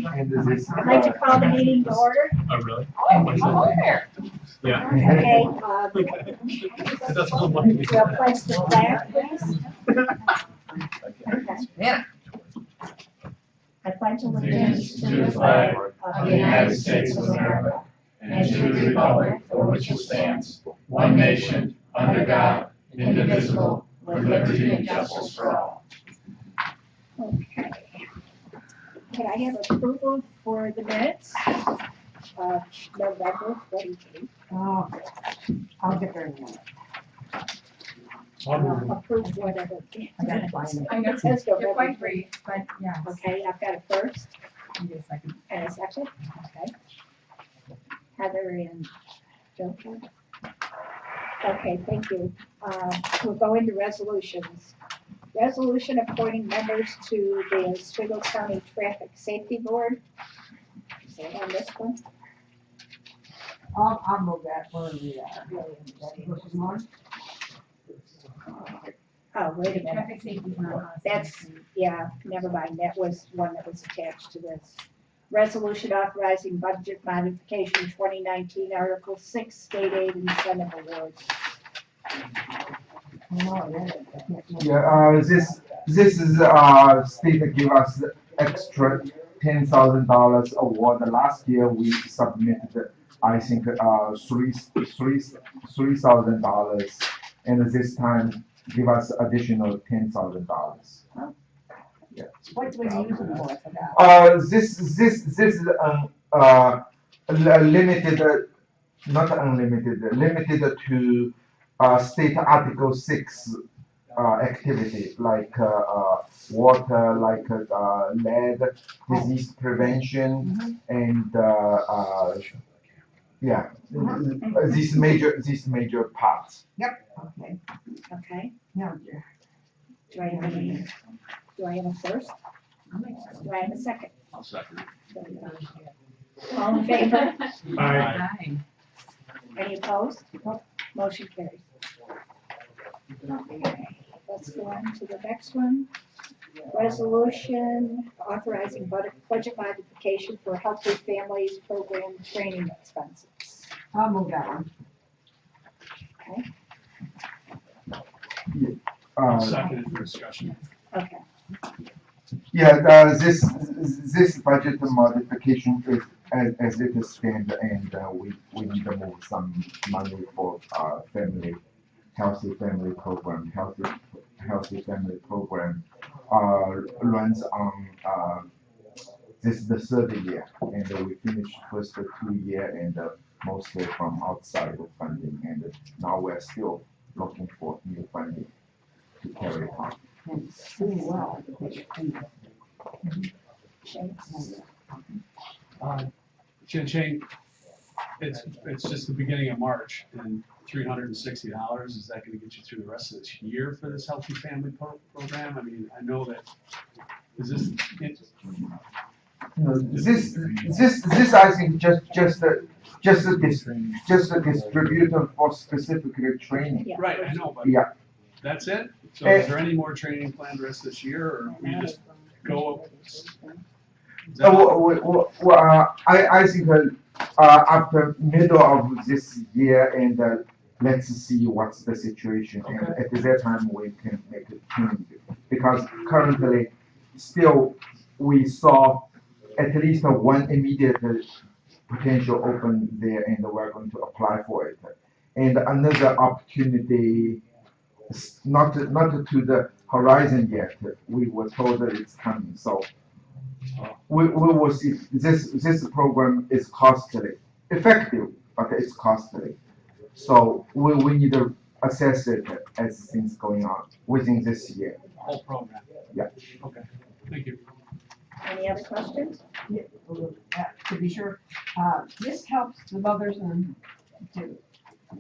And this, I'd like to call the meeting to order. Oh, really? Oh, there. Yeah. Okay, It doesn't look like me. we'll place the flag, please. Okay. Yeah. I pledge allegiance To the flag of of the United States of America and to the republic for which it stands, one nation, under God, indivisible, with liberty and justice for all. Okay. Could I have approval for the minutes of November 28th? Oh, I'll get there in a minute. Approve whatever. I gotta find it. I know, It says you're November. quite brief, but yes. Okay, I've got a first Give me a second. and a second. Okay. Heather and Joe. Okay, thank you. We'll go into resolutions. Resolution appointing members to the Oswego County Traffic Safety Board. Is that on this one? I'll move that for the, versus more. Oh, wait a minute. Traffic safety is not on. That's, yeah, never mind. That was one that was attached to this. Resolution authorizing budget modification 2019, Article 6, State Aid Incentive Awards. yeah, this is, state give us extra $10,000 award. Last year we submitted, I think, $3,000, and this time give us additional $10,000. What do we use it for? I forgot. This is limited, not unlimited, limited to state Article 6 activity like water, like lead, disease prevention, and yeah, these major parts. Okay. Okay, Now, dear. do I have a first? Do I have a second? I'll second. All in favor? Aye. Any opposed? Motion carries. Okay, let's go on to the next one. Resolution authorizing budget modification for Healthy Families Program training expenses. I'll move that one. Okay, I'll second it for discussion. okay, Yeah, this budget modification is as it is stand, and we need to move some money for healthy family program. Healthy family program runs on this is the third year, and we finished first 2 year and mostly from outside funding, and now we're still looking for new funding to carry on. And it's doing well. Shane, it's just the beginning of March and $360, is that gonna get you through the rest of this year for this Healthy Family Program? I mean, I know that, is this, No, this I think just a distributor for specifically training. yeah. right, I know, but Yeah. that's it? So is there any more training planned the rest of this year, or we just go? Is that- I think after middle of this year, and let's see what's the situation, and at that time we can make a change. Because currently, still, we saw at least one immediate potential open there, and we're going to apply for it. And another opportunity, not to the horizon yet, we were told that it's coming, so we will see. This program is costly, effective, but it's costly. So we need to assess it as things going on within this year. Whole program? Yeah. Okay, thank you. Any other questions? Yeah, to be sure, this helps the mothers and to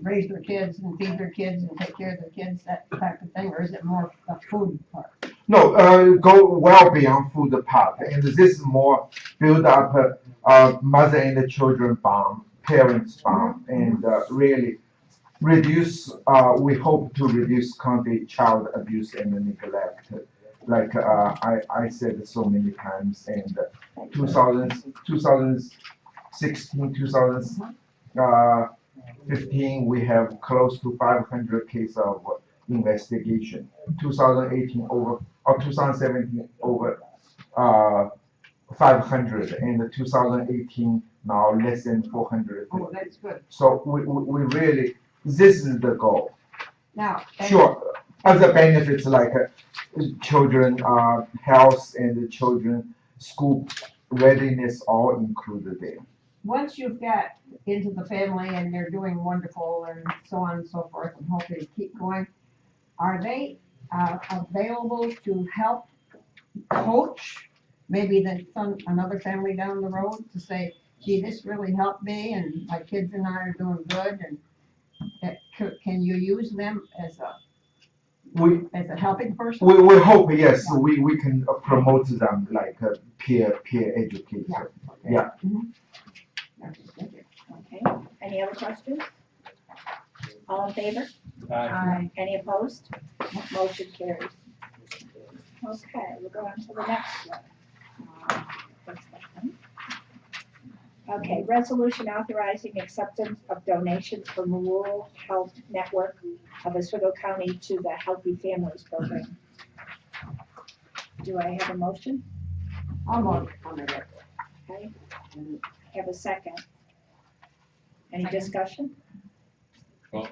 raise their kids and feed their kids and take care of their kids, that type of thing, or is it more a food part? No, go well beyond food part, and this is more build up mother and the children bond, parents bond, and really reduce. We hope to reduce county child abuse and neglect. like, I said so many times, and 2016, 2015, we have close to 500 cases of investigation. 2018 over, or 2017 over, 500, and 2018 now less than 400. Oh, that's good. So we really, this is the goal. Now. Sure, other benefits like children, health and the children, school readiness all included there. Once you've got into the family and they're doing wonderful and so on and so forth, and hopefully keep going, are they available to help coach maybe another family down the road to say, gee, this really helped me and my kids and I are doing good, and can you use them as a helping person? We hope, yes, we can promote them like peer education. Yeah. Mhm. Okay, any other questions? All in favor? Aye. Any opposed? Motion carries. Okay, we'll go on to the next one. What's that one? Okay, resolution authorizing acceptance of donations from Rural Health Network of Oswego County to the Healthy Families Program. Do I have a motion? I'll vote on it. Okay, have a second. Any Second. discussion? You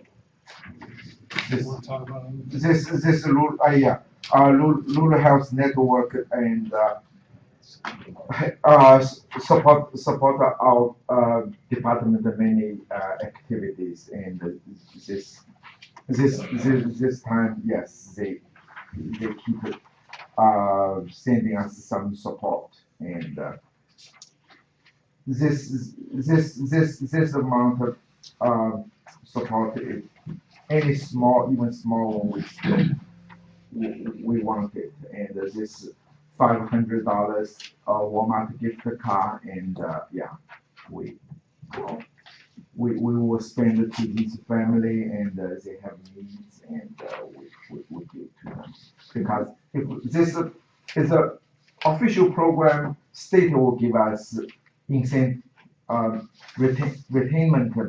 wanna talk about it? This Rural Health Network and support our department many activities, and this time, yes, they keep sending us some support, and this amount of support, any small, even small one, we want it, and this $500 Walmart gift card, and we will spend it to this family, and they have needs, and we give to them. Because if this is a official program, state will give us retainment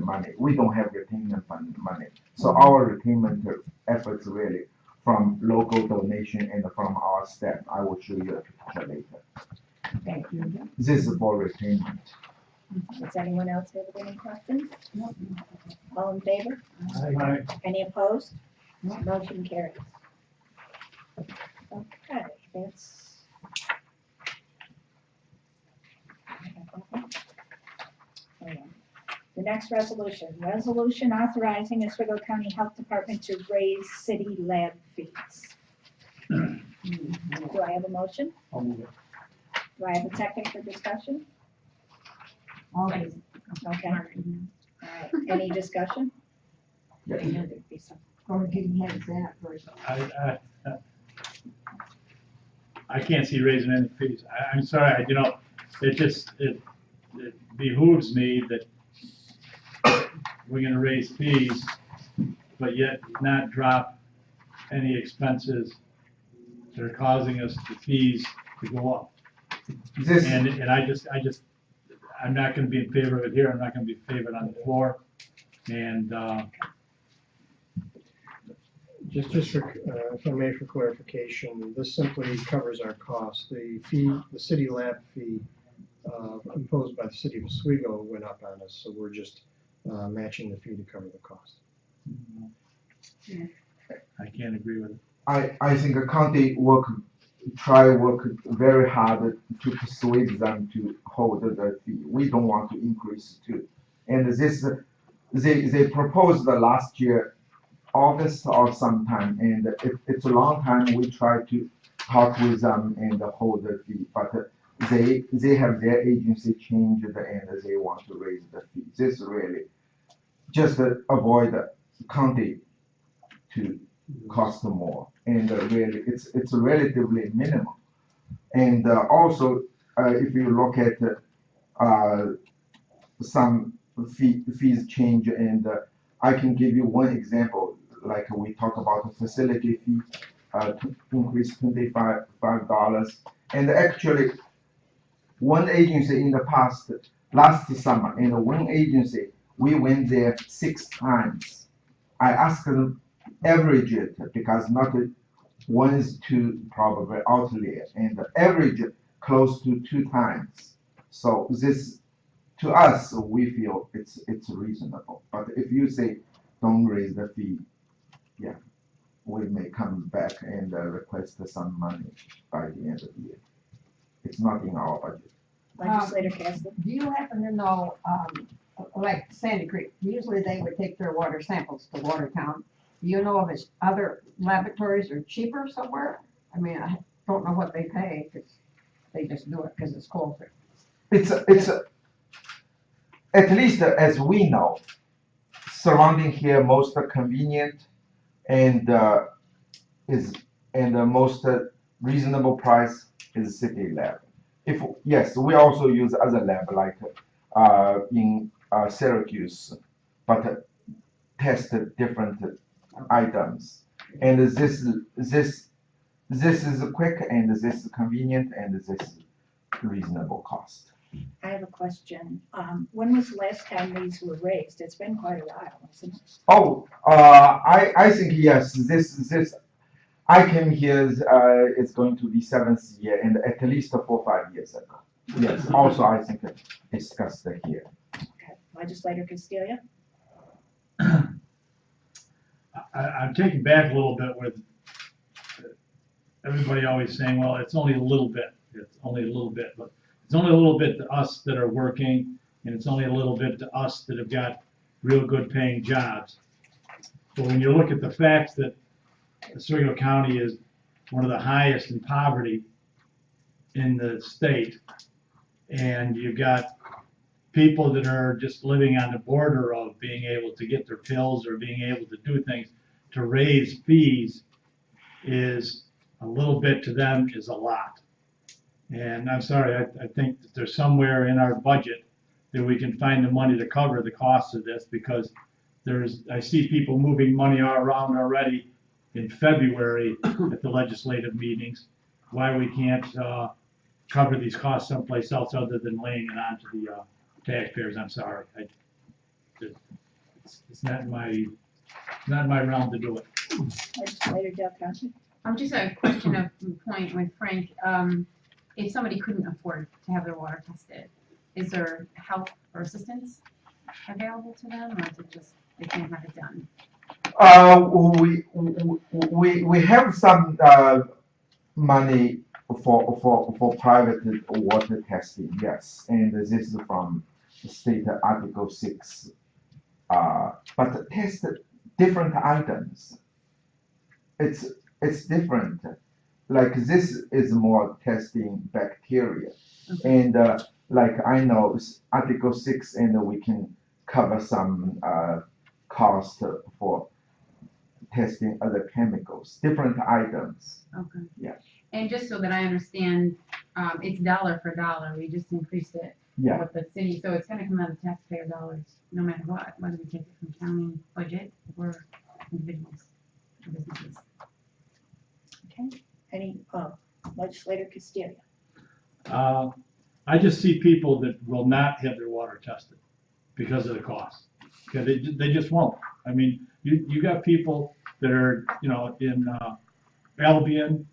money. We don't have retainment money, so our retainment efforts really from local donation and from our staff. I will show you a picture later. Thank you. This is for retainment. Does anyone else have any questions? All in favor? Aye. Any opposed? Motion carries. Okay, that's. The next resolution, resolution authorizing Oswego County Health Department to raise city lab fees. Do I have a motion? I'll move it. Do I have a second for discussion? Always. Okay. All right, any discussion? Yes. Or getting heads that first. I can't see raising any fees. I'm sorry, it behooves me that we're gonna raise fees, but yet not drop any expenses that are causing us the fees to go up. This, And I'm not gonna be in favor of it here, I'm not gonna be in favor of it on the floor. And, Just for, if I may, for clarification, this simply covers our costs. The fee, the city lab fee imposed by the city of Oswego went up on us, so we're just matching the fee to cover the cost. I can't agree with it. I think the county work very hard to persuade them to hold the fee. We don't want to increase too. And this, they proposed the last year, August or sometime, and it's a long time we try to talk with them and hold the fee, but they have their agency changed and they want to raise the fee. This really just avoid the county to cost more, and really it's relatively minimum. And also if you look at some fees change, and I can give you one example. Like we talk about the facility fee, increase $25. And actually, one agency in the past, last summer, and one agency, we went there 6 times. I asked them average it because not one is too probably outlier, and the average close to 2 times. So this, to us, we feel it's reasonable. But if you say don't raise the fee, yeah, we may come back and request some money by the end of the year. It's not in our budget. Legislator Castle. Do you happen to know, like Sandy Creek, usually they would take their water samples to Watertown. Do you know if other laboratories are cheaper somewhere? I mean, I don't know what they pay, because they just do it because it's closer. It's at least as we know, surrounding here most convenient and the most reasonable price is city lab. If yes, we also use other lab like in Syracuse, but test different items. And this is quick, and this is convenient, and this is reasonable cost. I have a question. When was the last time these were raised? It's been quite a while, hasn't it? Oh, I think yes. This I came here. It's going to be 7th year, and at least 4 or 5 years ago. Yes. Also, I think discussed here. Okay. Legislator Castillo? I'm taken back a little bit with everybody always saying, well, it's only a little bit. It's only a little bit, but it's only a little bit to us that are working, and it's only a little bit to us that have got real good paying jobs. But when you look at the facts that Oswego County is one of the highest in poverty in the state, and you've got people that are just living on the border of being able to get their pills or being able to do things, to raise fees is a little bit to them is a lot. And I'm sorry, I think that there's somewhere in our budget that we can find the money to cover the cost of this, because I see people moving money all around already in February at the legislative meetings. Why we can't cover these costs someplace else other than laying it on to the taxpayers, I'm sorry. It's not in my realm to do it. Legislator Del Conte? Just a question of point with Frank. If somebody couldn't afford to have their water tested, is there help or assistance available to them, or is it just they can't have it done? We have some money for private water testing, yes, and this is from state Article 6. But test different items. It's different. Like this is more testing bacteria, and like I know it's Article 6, and we can cover some cost for testing other chemicals, different items. Okay. Yeah. And just so that I understand, it's dollar for dollar. We just increased it Yeah. with the city, so it's gonna come out of taxpayer dollars, no matter what, whether we take it from county budget or individuals or businesses. Okay. Any, Legislator Castillo? I just see people that will not have their water tested because of the cost. Okay, they just won't. I mean, you got people that are, in Albion,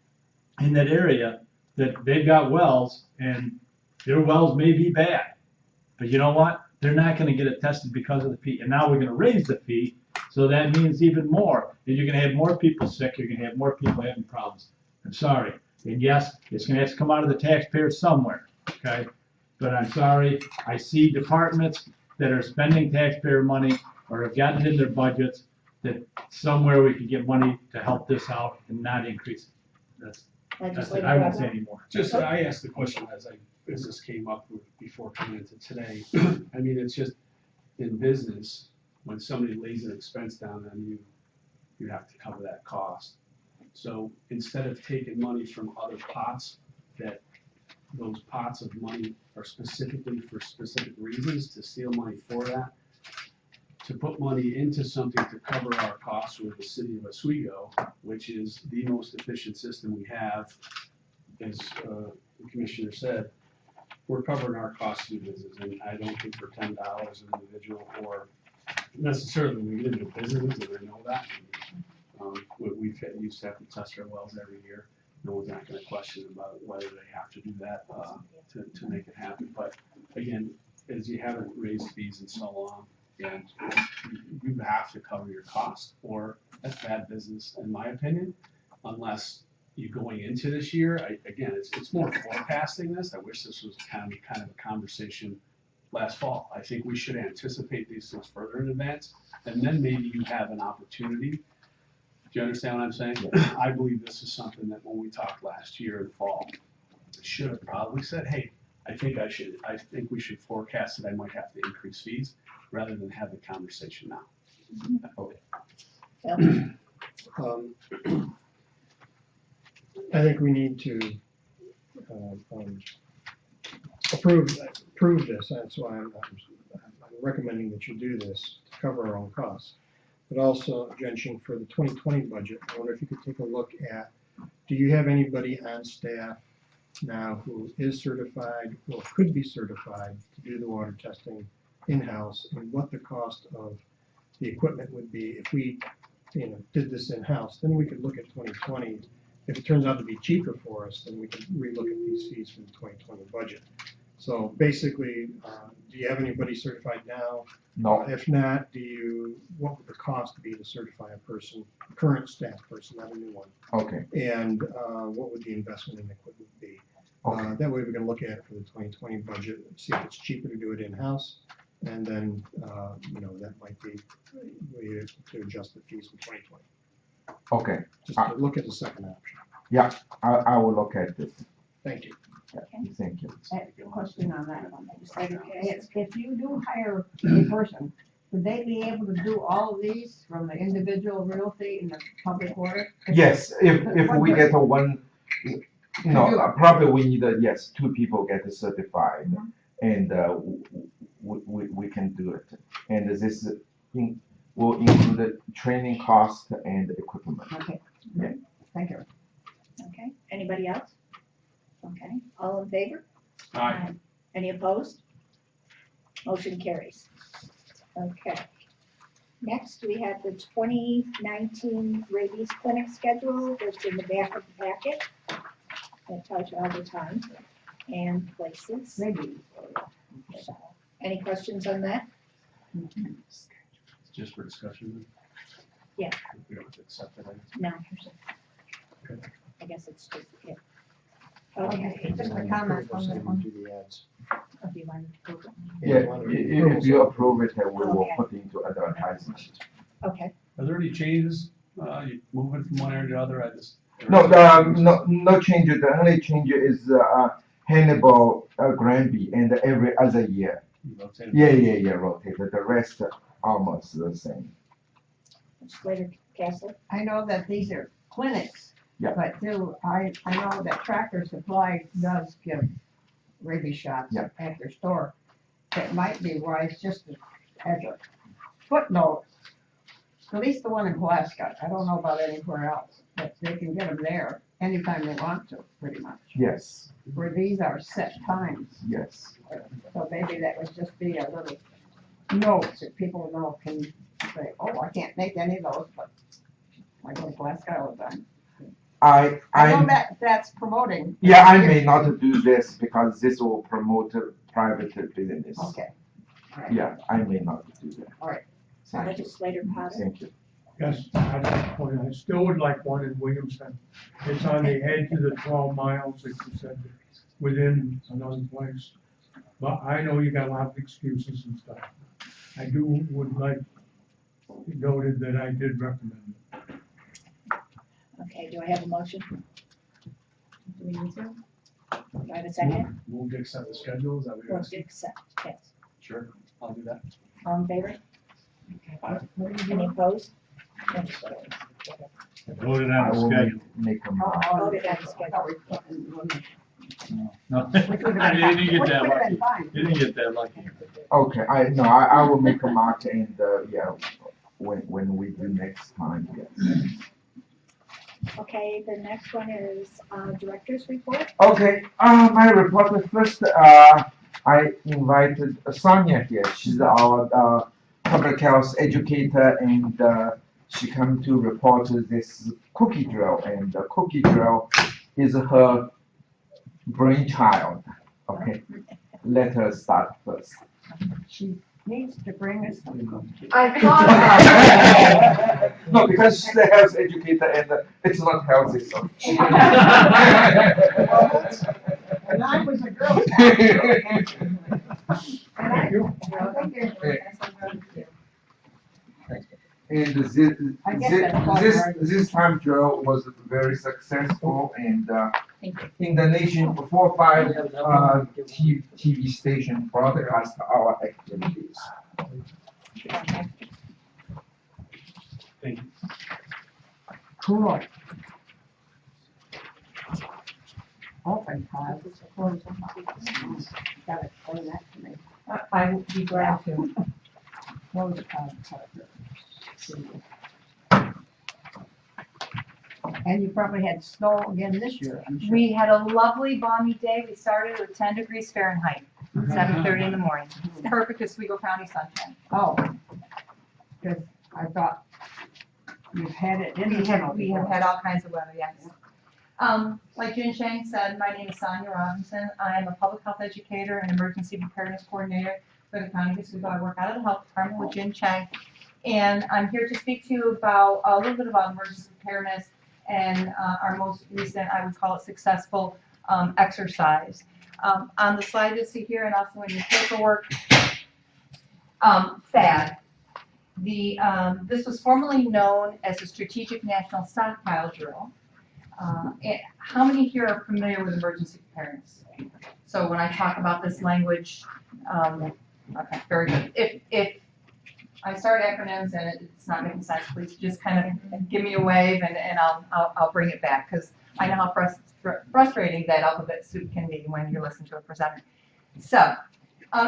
in that area, that they've got wells, and their wells may be bad. But you know what? They're not gonna get it tested because of the fee. And now we're gonna raise the fee, so that means even more. That you're gonna have more people sick, you're gonna have more people having problems. I'm sorry. And yes, it's gonna have to come out of the taxpayer somewhere, okay? But I'm sorry, I see departments that are spending taxpayer money or have gotten it in their budgets, that somewhere we could get money to help this out and not increase it. That's it. Legislator I won't say Bradlaugh? anymore. Just, I asked the question as this came up before coming into today. I mean, it's just, in business, when somebody lays an expense down on you, you have to cover that cost. So instead of taking money from other pots, that those pots of money are specifically for specific reasons, to steal money for that, to put money into something to cover our costs with the city of Oswego, which is the most efficient system we have, as the commissioner said, we're covering our costs through business, and I don't think for $10 an individual or necessarily when we get into businesses, and I know that. We've used to have to test our wells every year. No one's not gonna question about whether they have to do that, to make it happen. But again, as you haven't raised fees in so long, and you have to cover your costs, or that's bad business, in my opinion, unless you're going into this year. Again, it's more forecasting this. I wish this was kind of a conversation last fall. I think we should anticipate these things further in advance, and then maybe you have an opportunity. Do you understand what I'm saying? I believe this is something that when we talked last year in fall, should have probably said, hey, I think we should forecast that I might have to increase fees, rather than have the conversation now. Okay. Phil? I think we need to approve this. That's why I'm recommending that you do this to cover our own costs. But also, Genshin, for the 2020 budget, I wonder if you could take a look at, do you have anybody on staff now who is certified or could be certified to do the water testing in-house, and what the cost of the equipment would be if we, did this in-house? Then we could look at 2020. If it turns out to be cheaper for us, then we can relook at these fees for the 2020 budget. So basically, do you have anybody certified now? No, If not, what would the cost be to certify a person, a current staff person, not a new one? okay, And what would the investment in equipment be? okay, That way we can look at it for the 2020 budget, see if it's cheaper to do it in-house. And then, that might be, we have to adjust the fees for 2020. okay. Just to look at the second option. Yeah, I will look at this. Thank you. Thank you. I have a question on that one. Legislator Case? If you do hire a person, would they be able to do all of these from the individual realty and the public water? Yes, if we get a one, probably we need, yes, 2 people get certified, and we can do it. And this will include the training cost and equipment. Okay. Yeah. Thank you. Okay, anybody else? Okay, all in favor? Aye. Any opposed? Motion carries. Okay. Next, we have the 2019 rabies clinic schedule, that's in the back of the packet. That tells you all the time and places. Maybe. So, any questions on that? Just for discussion. Yeah. We don't have to accept it. No. Okay. I guess it's just, yeah. Okay. Just a comment on that one. Do the ads. Oh, do you want to approve it? Yeah, if you approve it, we will Okay. put into advertisement. Okay, Are there any changes, you moving from one area to the other? No, no change. The only change is Hannibal, Granby, and every other year. Yeah, rotated. The rest almost the same. Legislator Kessler? I know that these are clinics. Yeah. But too, I know that Tractor Supply does give rabies shots Yeah. at their store. It might be wise just as a footnote, at least the one in Pulaski, I don't know about anywhere else, but they can get them there anytime they want to, pretty much. Yes, Where these are set times, yes. so maybe that would just be a little note that people know can say, oh, I can't make any of those, but I go to Pulaski all the time. I know that's promoting. Yeah, I may not do this because this will promote private business. Okay. All right. Yeah, I may not do that. All right. Thank you. Legislator Potter? Thank you. Yes, I still would like one in Williamson. It's on the edge of the 12 miles, like you said, within another place. But I know you got a lot of excuses and stuff. I would like it noted that I did recommend it. Okay, do I have a motion? Do we need to? Do I have a second? Move to accept the schedule, is that what you're Motion to asking? accept, yes. Sure, I'll do that. All in favor? Aye. Any opposed? Voted I on the will schedule. make a Oh, Voted on the I thought we put in one. No, Which would have been, you didn't get which that would have lucky. been fine. You didn't get that lucky. Okay, I will make a mark and, yeah, when we do next time, yes. Okay, the next one is, director's report. Okay, my report first, I invited Sonia here. She's our public health educator, and she come to report this cookie drill. And the cookie drill is her brainchild. Okay, let her start first. She needs to bring us some cookies. I thought. No, because she's a health educator, and it's not healthy, so. And I was a Girl Scout. And I think And I guess that's quite right. this time drill was very successful, and in the nation, 4 or 5 TV station broadcast our activities. Thank you. Cool. Oftentimes, it's a close. Gotta explain that to me. I would be glad to. Close time. And you probably had snow again this year, I'm sure. We had a lovely balmy day. We started with 10 degrees Fahrenheit, 7:30 in the morning. It's perfect Oswego County sunshine. Oh. Cause I thought you've had it in the We snow have before. had all kinds of weather, yes. Like Jin Shang said, my name is Sonia Robinson. I am a public health educator and emergency preparedness coordinator for the County of Oswego. I work out of the health department with Jin Chang. And I'm here to speak to you about a little bit about emergency preparedness and our most recent, I would call it successful exercise. On the slide you see here and also in your paperwork, FAD. This was formerly known as the Strategic National Stockpile Drill. How many here are familiar with emergency preparedness? So when I talk about this language, okay, very good. If I start acronyms and it's not making sense, please just kind of give me a wave and I'll bring it back, because I know how frustrating that alphabet soup can be when you listen to a presenter. So,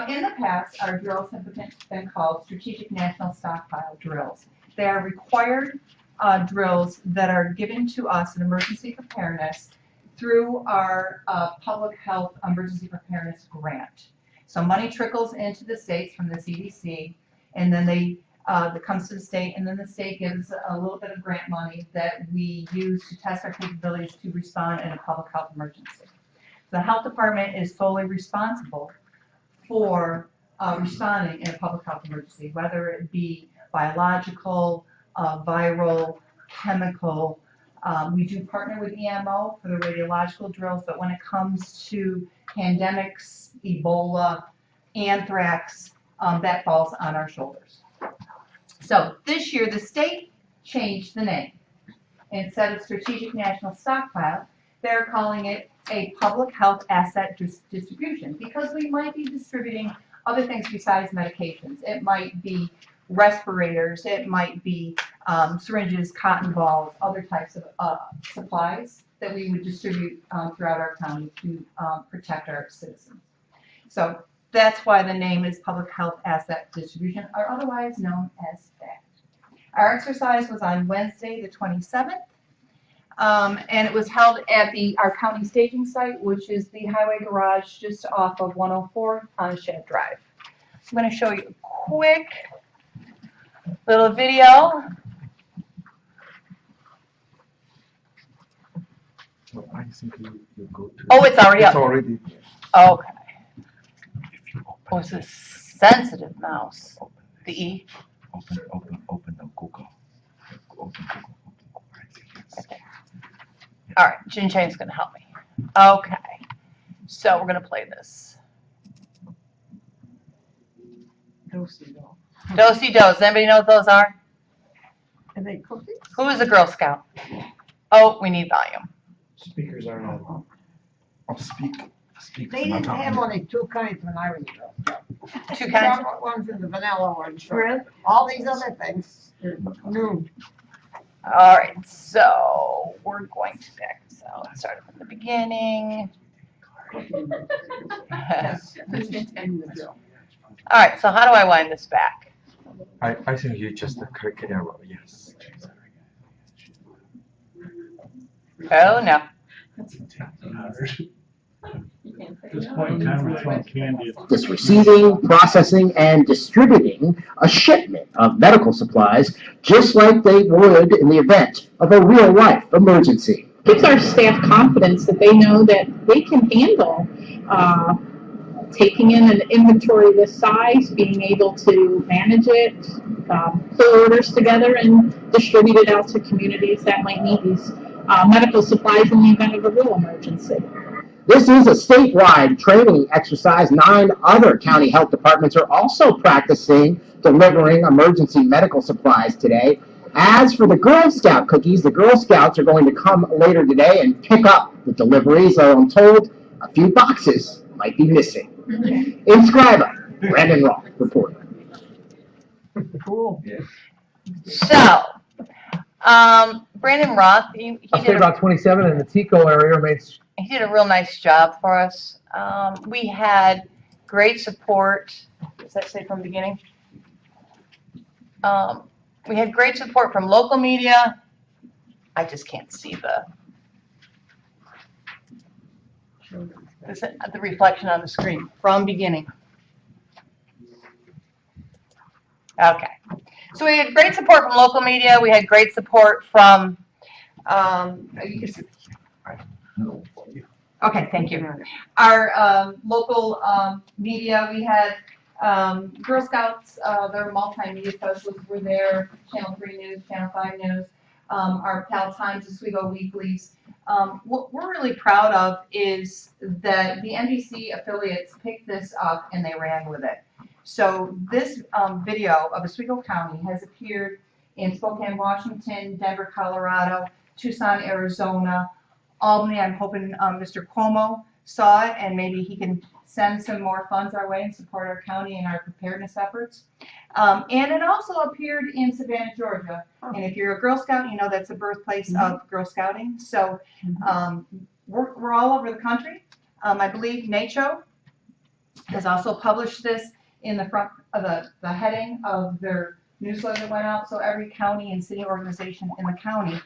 in the past, our drills have been called Strategic National Stockpile Drills. They are required drills that are given to us in emergency preparedness through our public health emergency preparedness grant. So money trickles into the states from the CDC, and then that comes to the state, and then the state gives a little bit of grant money that we use to test our capabilities to respond in a public health emergency. The health department is solely responsible for responding in a public health emergency, whether it be biological, viral, chemical. We do partner with EMO for the radiological drills, but when it comes to pandemics, Ebola, anthrax, that falls on our shoulders. So this year, the state changed the name. Instead of Strategic National Stockpile, they're calling it a public health asset distribution, because we might be distributing other things besides medications. It might be respirators, it might be syringes, cotton balls, other types of supplies that we would distribute throughout our county to protect our citizens. So that's why the name is Public Health Asset Distribution, or otherwise known as FAD. Our exercise was on Wednesday, the 27th, and it was held at our county staging site, which is the highway garage just off of 104 on Shed Drive. I'm going to show you a quick little video. I think you go to. Oh, it's already up. It's already. Okay. Oh, it's a sensitive mouse. The E. Open the Google. Open Google. All right, Jin Chang's gonna help me. Okay, so we're gonna play this. Do-si-do. Do-si-dos. Anybody know what those are? Are they cookies? Who is a Girl Scout? Oh, we need volume. Speakers are not. Oh, speak. They didn't have only 2 kinds when I was a Girl Scout. Two kinds. Chocolate ones and the vanilla ones. So Really? all these other things are new. All right, so we're going to back this out. Start from the beginning. Who's intending the bill? All right, so how do I wind this back? I think you just click arrow, yes. Oh, no. At this point in time, we're throwing candy. Is receiving, processing, and distributing a shipment of medical supplies, just like they would in the event of a real-life emergency. Gives our staff confidence that they know that they can handle taking in an inventory this size, being able to manage it, pull orders together, and distribute it out to communities that might need these medical supplies in the event of a real emergency. This is a statewide training exercise. 9 other county health departments are also practicing delivering emergency medical supplies today. As for the Girl Scout cookies, the Girl Scouts are going to come later today and pick up the deliveries. I'm told a few boxes might be missing. Inscriber, Brandon Roth, reporter. Cool. So, Brandon Roth, he did about 27 in the Tico area he did a real nice job for us. We had great support. Does that say from the beginning? We had great support from local media. I just can't see the reflection on the screen. From beginning. Okay. So we had great support from local media. We had great support from, you can see. Okay, thank you. Our local media, we had Girl Scouts, their multimedia specialists were there, Channel 3 News, Channel 5 News, our Pal Times, Oswego Weeklies. What we're really proud of is that the NBC affiliates picked this up and they ran with it. So this video of Oswego County has appeared in Spokane, Washington, Denver, Colorado, Tucson, Arizona, Albany. I'm hoping Mr. Cuomo saw it and maybe he can send some more funds our way and support our county and our preparedness efforts. And it also appeared in Savannah, Georgia. And if you're a Girl Scout, you know that's the birthplace of Girl Scouting. So we're all over the country. I believe NACCHO has also published this in the front of the heading of their newsletter that went out. So every county and city organization in the county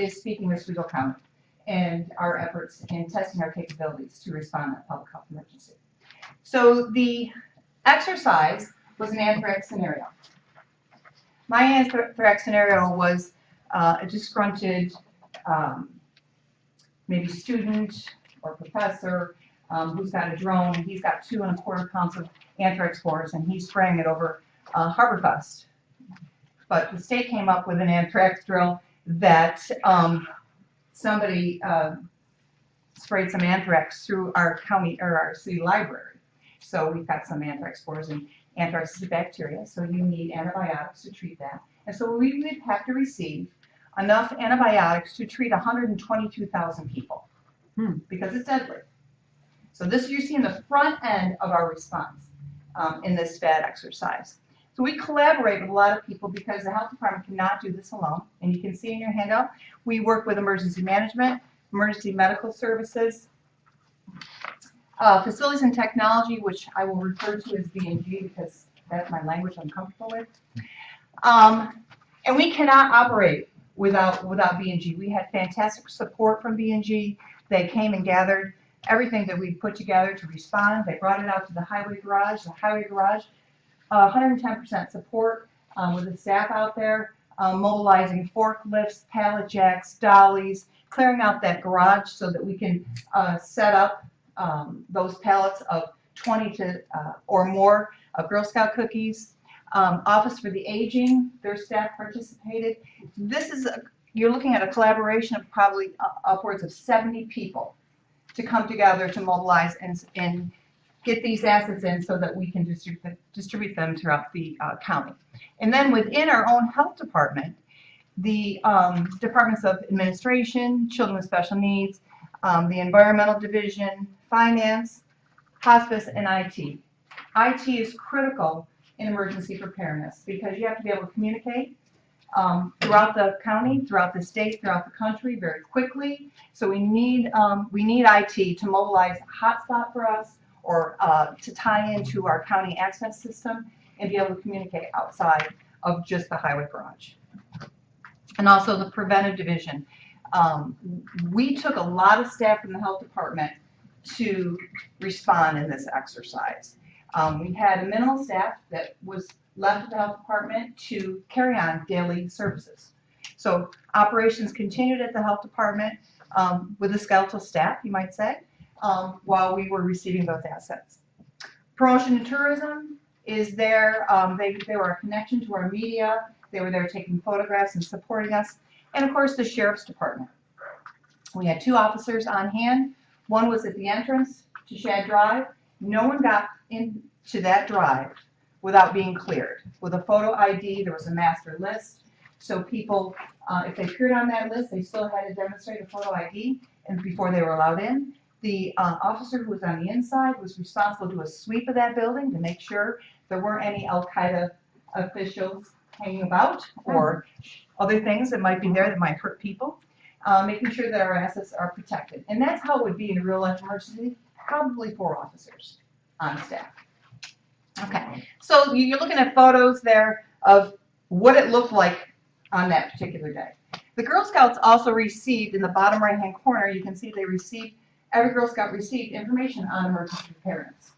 is speaking with Oswego County and our efforts in testing our capabilities to respond to a public health emergency. So the exercise was an anthrax scenario. My anthrax scenario was a disgruntled maybe student or professor who's got a drone and he's got 2¼ pounds of anthrax spores and he's spraying it over Harborfest. But the state came up with an anthrax drill that somebody sprayed some anthrax through our county or our city library. So we've got some anthrax spores, and anthrax is a bacteria, so you need antibiotics to treat that. And so we would have to receive enough antibiotics to treat 122,000 people because it's deadly. So this you see in the front end of our response in this SPAD exercise. So we collaborate with a lot of people because the health department cannot do this alone. And you can see in your handout, we work with emergency management, emergency medical services, facilities and technology, which I will refer to as B&G because that's my language I'm comfortable with. And we cannot operate without B&G. We had fantastic support from B&G. They came and gathered everything that we put together to respond. They brought it out to the highway garage. The highway garage, 110% support with the staff out there, mobilizing forklifts, pallet jacks, dollies, clearing out that garage so that we can set up those pallets of 20 to or more of Girl Scout cookies. Office for the Aging, their staff participated. This is, you're looking at a collaboration of probably upwards of 70 people to come together to mobilize and get these assets in so that we can distribute them throughout the county. And then within our own health department, the departments of administration, children with special needs, the environmental division, finance, hospice, and IT. IT is critical in emergency preparedness because you have to be able to communicate throughout the county, throughout the state, throughout the country very quickly. So we need IT to mobilize a hotspot for us, or to tie into our county access system and be able to communicate outside of just the highway garage. And also the preventive division. We took a lot of staff from the health department to respond in this exercise. We had a minimal staff that was left at the health department to carry on daily services. So operations continued at the health department with a skeletal staff, you might say, while we were receiving those assets. Promotion and tourism is there. They were a connection to our media. They were there taking photographs and supporting us. And of course, the sheriff's department. We had 2 officers on hand. One was at the entrance to Shad Drive. No one got into that drive without being cleared. With a photo ID, there was a master list. So people, if they appeared on that list, they still had to demonstrate a photo ID and before they were allowed in. The officer who was on the inside was responsible to do a sweep of that building to make sure there weren't any Al-Qaeda officials hanging about or other things that might be there that might hurt people, making sure that our assets are protected. And that's how it would be in a real life emergency, probably 4 officers on staff. Okay, so you're looking at photos there of what it looked like on that particular day. The Girl Scouts also received, in the bottom right-hand corner, you can see every Girl Scout received information on emergency preparedness.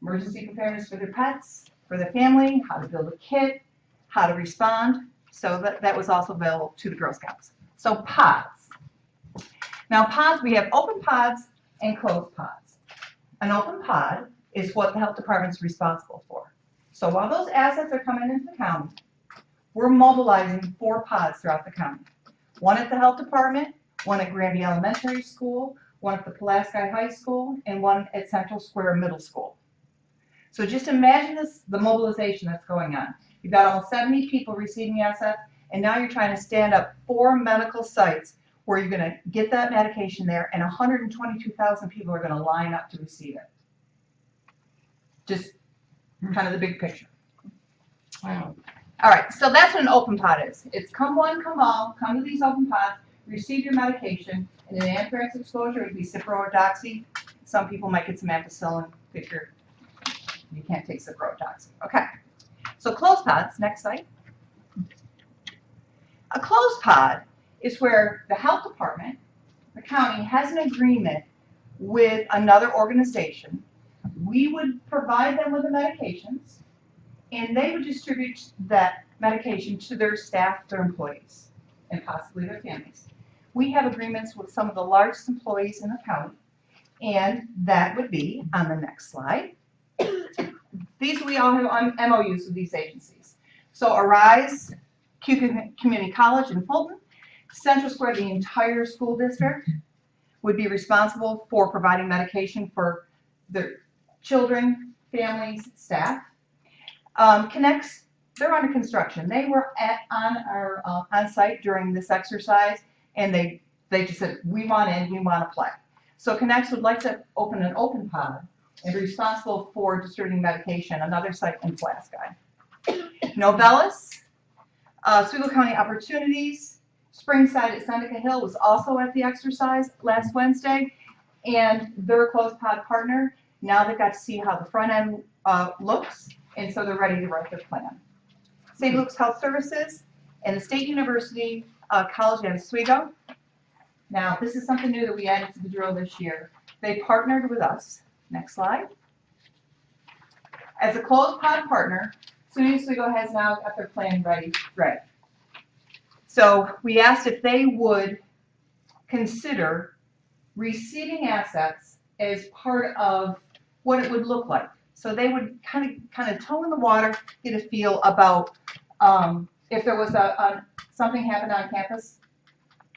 Emergency preparedness for their pets, for their family, how to build a kit, how to respond. So that was also available to the Girl Scouts. So pods. Now pods, we have open pods and closed pods. An open pod is what the health department is responsible for. So while those assets are coming into the county, we're mobilizing 4 pods throughout the county. 1 at the health department, 1 at Granby Elementary School, 1 at the Pulaski High School, and 1 at Central Square Middle School. So just imagine the mobilization that's going on. You've got almost 70 people receiving assets, and now you're trying to stand up 4 medical sites where you're going to get that medication there, and 122,000 people are going to line up to receive it. Just kind of the big picture. Wow. All right, so that's what an open pod is. It's come one, come all, come to these open pods, receive your medication, and an anthrax exposure would be ciprofloxacin. Some people might get some ampicillin if you can't take ciprofloxacin. Okay, so closed pods, next slide. A closed pod is where the health department, the county, has an agreement with another organization. We would provide them with the medications, and they would distribute that medication to their staff, their employees, and possibly their families. We have agreements with some of the largest employees in the county, and that would be on the next slide. We all have MOUs with these agencies. So Arise Community College in Fulton, Central Square, the entire school district, would be responsible for providing medication for their children, families, staff. Connects, they're under construction. They were on site during this exercise, and they just said, we want in, we want to play. So Connects would like to open an open pod and be responsible for distributing medication, another site in Pulaski. Novellus, Oswego County Opportunities, Springside at Seneca Hill was also at the exercise last Wednesday, and they're a closed pod partner. Now they've got to see how the front end looks, and so they're ready to write their plan. St. Luke's Health Services and the State University College at Oswego. Now, this is something new that we added to the drill this year. They partnered with us. Next slide. As a closed pod partner, SUNY Oswego has now got their plan ready. So we asked if they would consider receiving assets as part of what it would look like. So they would kind of toe in the water, get a feel about if there was something happened on campus,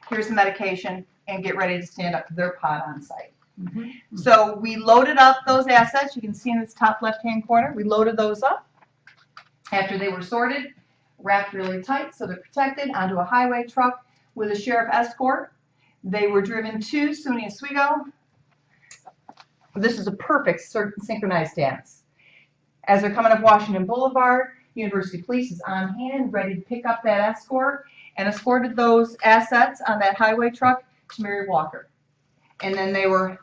here's the medication, and get ready to stand up to their pod on site. Mm-hmm. So we loaded up those assets. You can see in this top left-hand corner, we loaded those up. After they were sorted, wrapped really tight so they're protected, onto a highway truck with a sheriff escort. They were driven to SUNY Oswego. This is a perfect synchronized dance. As they're coming up Washington Boulevard, University Police is on hand, ready to pick up that escort, and escorted those assets on that highway truck to Mary Walker. And then they were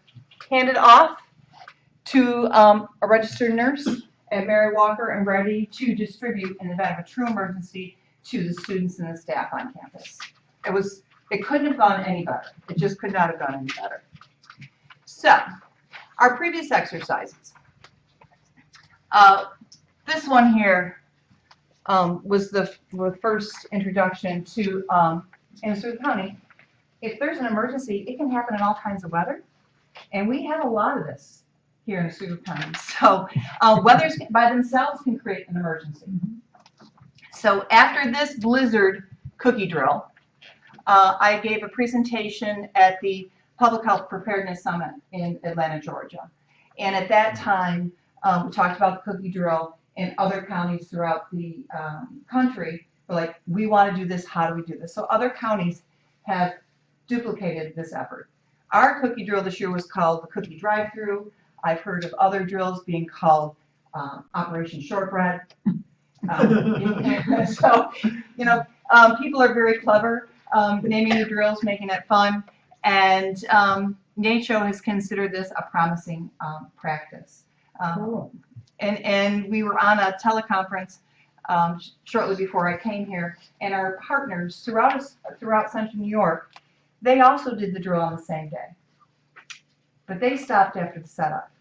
handed off to a registered nurse at Mary Walker and ready to distribute in the event of a true emergency to the students and the staff on campus. It couldn't have gone any better. It just could not have gone any better. So, our previous exercises. This one here was the first introduction to, in Oswego County, if there's an emergency, it can happen in all kinds of weather. And we have a lot of this here in Oswego County. So weathers by themselves can create an emergency. So after this blizzard cookie drill, I gave a presentation at the Public Health Preparedness Summit in Atlanta, Georgia. And at that time, we talked about the cookie drill, and other counties throughout the country were like, we want to do this, how do we do this? So other counties have duplicated this effort. Our cookie drill this year was called the Cookie Drive-Through. I've heard of other drills being called Operation Shortbread. So, people are very clever, naming the drills, making it fun, and NACCHO has considered this a promising practice. Cool. And we were on a teleconference shortly before I came here, and our partners throughout Central New York, they also did the drill on the same day. But they stopped after the setup.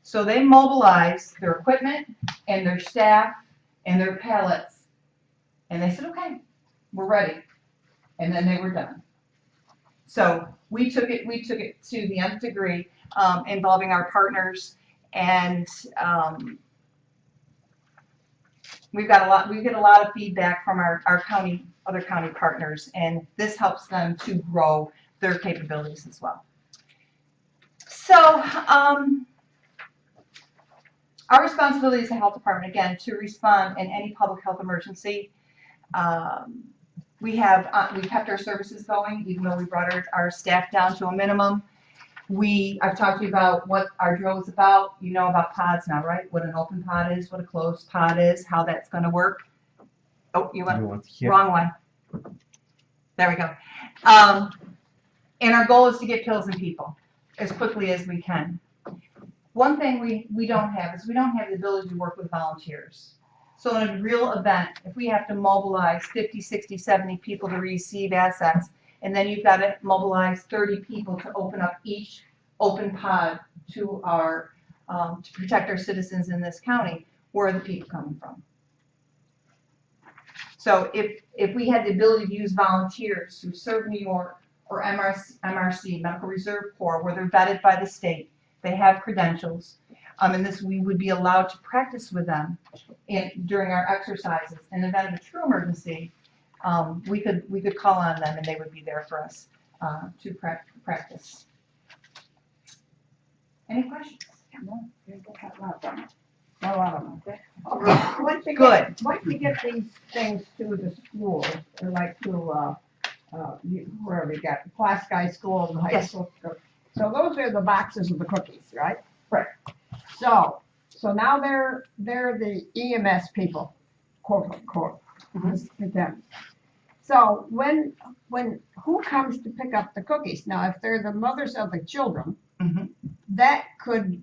So they mobilized their equipment and their staff and their pallets, and they said, okay, we're ready. And then they were done. So we took it to the nth degree, involving our partners, and we get a lot of feedback from our other county partners, and this helps them to grow their capabilities as well. So our responsibility as a health department, again, to respond in any public health emergency. We kept our services going, even though we brought our staff down to a minimum. I've talked to you about what our drill is about. You know about pods now, right? What an open pod is, what a closed pod is, how that's going to work. Oh, you went wrong one. There we go. And our goal is to get pills in people as quickly as we can. One thing we don't have is we don't have the ability to work with volunteers. So in a real event, if we have to mobilize 50, 60, 70 people to receive assets, and then you've got to mobilize 30 people to open up each open pod to to protect our citizens in this county, where are the people coming from? So if we had the ability to use volunteers who serve New York or MRC, Medical Reserve Corps, where they're vetted by the state, they have credentials, and we would be allowed to practice with them during our exercises. In the event of a true emergency, we could call on them and they would be there for us to practice. Any questions? No, a lot of them. Once you get these things to the schools, or like to where we got class guy schools and high school. So those are the boxes of the cookies, right? Right. So now they're the EMS people, quote unquote. With them. So when who comes to pick up the cookies? Now, if they're the mothers of the children, that could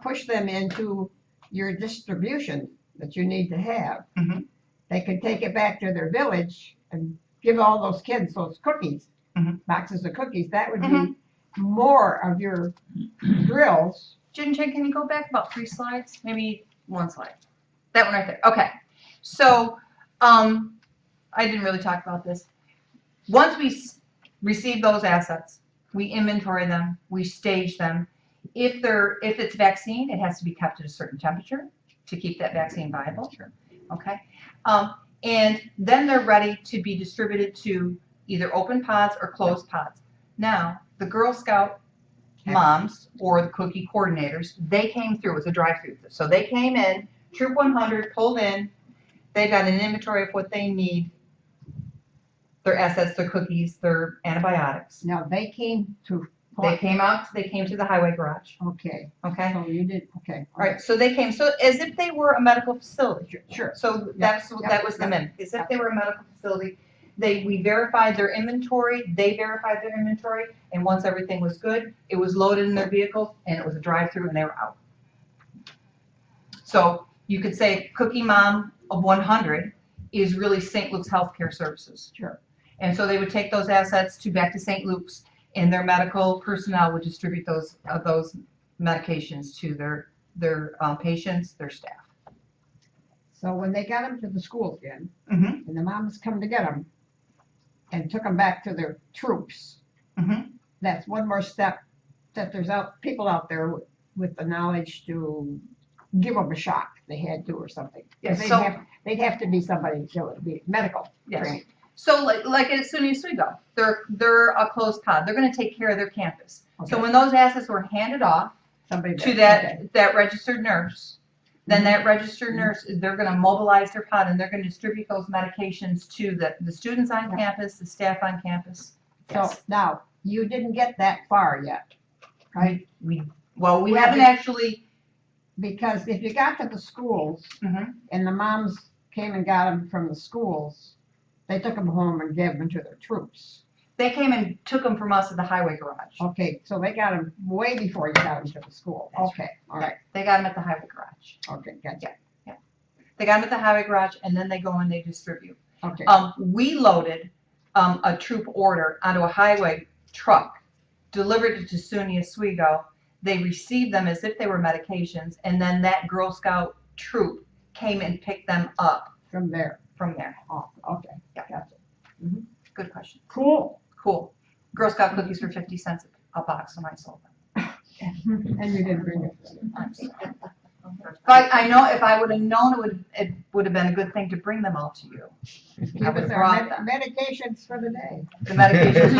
push them into your distribution that you need to have. They could take it back to their village and give all those kids those cookies, boxes of cookies. That would be more of your drills. Jen, can you go back about 3 slides? Maybe 1 slide. That one right there. Okay. So I didn't really talk about this. Once we receive those assets, we inventory them, we stage them. If it's vaccine, it has to be kept at a certain temperature to keep that vaccine viable. Okay. And then they're ready to be distributed to either open pods or closed pods. Now, the Girl Scout moms or the cookie coordinators, they came through as a drive-through. So they came in, Troop 100 pulled in, they've got an inventory of what they need, their assets, their cookies, their antibiotics. Now they came to They came out, they came to the highway garage, Okay, okay? so you did, okay. All right, so they came, so as if they were a medical facility. Sure. So Yeah, that was the mimic, as if they were a medical facility. We verified their inventory, they verified their inventory, and once everything was good, it was loaded in their vehicles, and it was a drive-through, and they were out. So you could say Cookie Mom of 100 is really St. Luke's Healthcare Services. Sure. And so they would take those assets back to St. Luke's, and their medical personnel would distribute those medications to their patients, their staff. So when they got them to the schools again, Mm-hmm. and the moms come to get them and took them back to their troops, Mm-hmm. that's one more step that there's people out there with the knowledge to give them a shot. They had to or something. Yes, They'd have to be somebody, so it'd be medical Yes. training. So like at SUNY Oswego, they're a closed pod. They're going to take care of their campus. So Okay. when those assets were handed off Somebody to okay. that registered nurse, then that registered nurse, they're going to mobilize their pod and they're going to distribute those medications to the students on campus, the staff on campus. So now, you didn't get that far yet, right? We Yeah, haven't actually. Because if you got to the schools Mhm. and the moms came and got them from the schools, they took them home and gave them to their troops. They came and took them from us at the highway garage. Okay, so they got them way before you got them to the school. That's Okay, all right. They got them at the highway garage. Okay, gotcha. They got them at the highway garage and then they go and they distribute. Okay. We loaded a troop order onto a highway truck, delivered it to SUNY Oswego. They received them as if they were medications, and then that Girl Scout troop came and picked them up From there. Oh, okay, Yeah. gotcha. Good question. Cool. Cool. Girl Scout cookies were 50 cents a box when I sold them. And you didn't bring it. I know if I would have known it would have been a good thing to bring them all to you. Give us our medications for the day. The medications.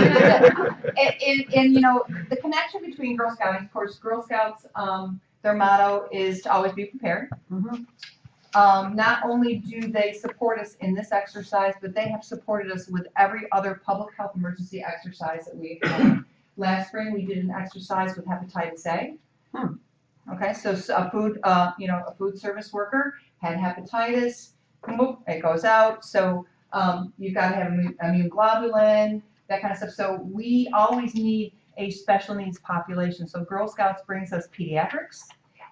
And you know, the connection between Girl Scouting, of course, Girl Scouts, their motto is to always be prepared. Not only do they support us in this exercise, but they have supported us with every other public health emergency exercise that we've done. Last spring, we did an exercise with hepatitis A. Okay, so a food service worker had hepatitis, boom, it goes out. So you've got to have immune globulin, that kind of stuff. So we always need a special needs population. So Girl Scouts brings us pediatrics.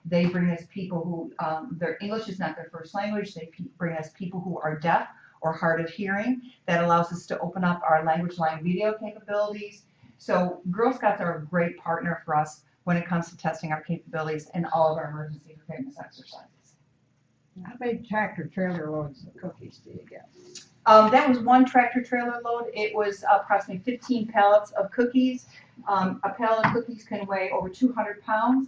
They bring us people who their English is not their first language. They bring us people who are deaf or hard of hearing. That allows us to open up our language line video capabilities. So Girl Scouts are a great partner for us when it comes to testing our capabilities in all of our emergency preparedness exercises. How many tractor trailer loads of cookies do you get? That was one tractor trailer load. It was approximately 15 pallets of cookies. A pallet of cookies can weigh over 200 pounds.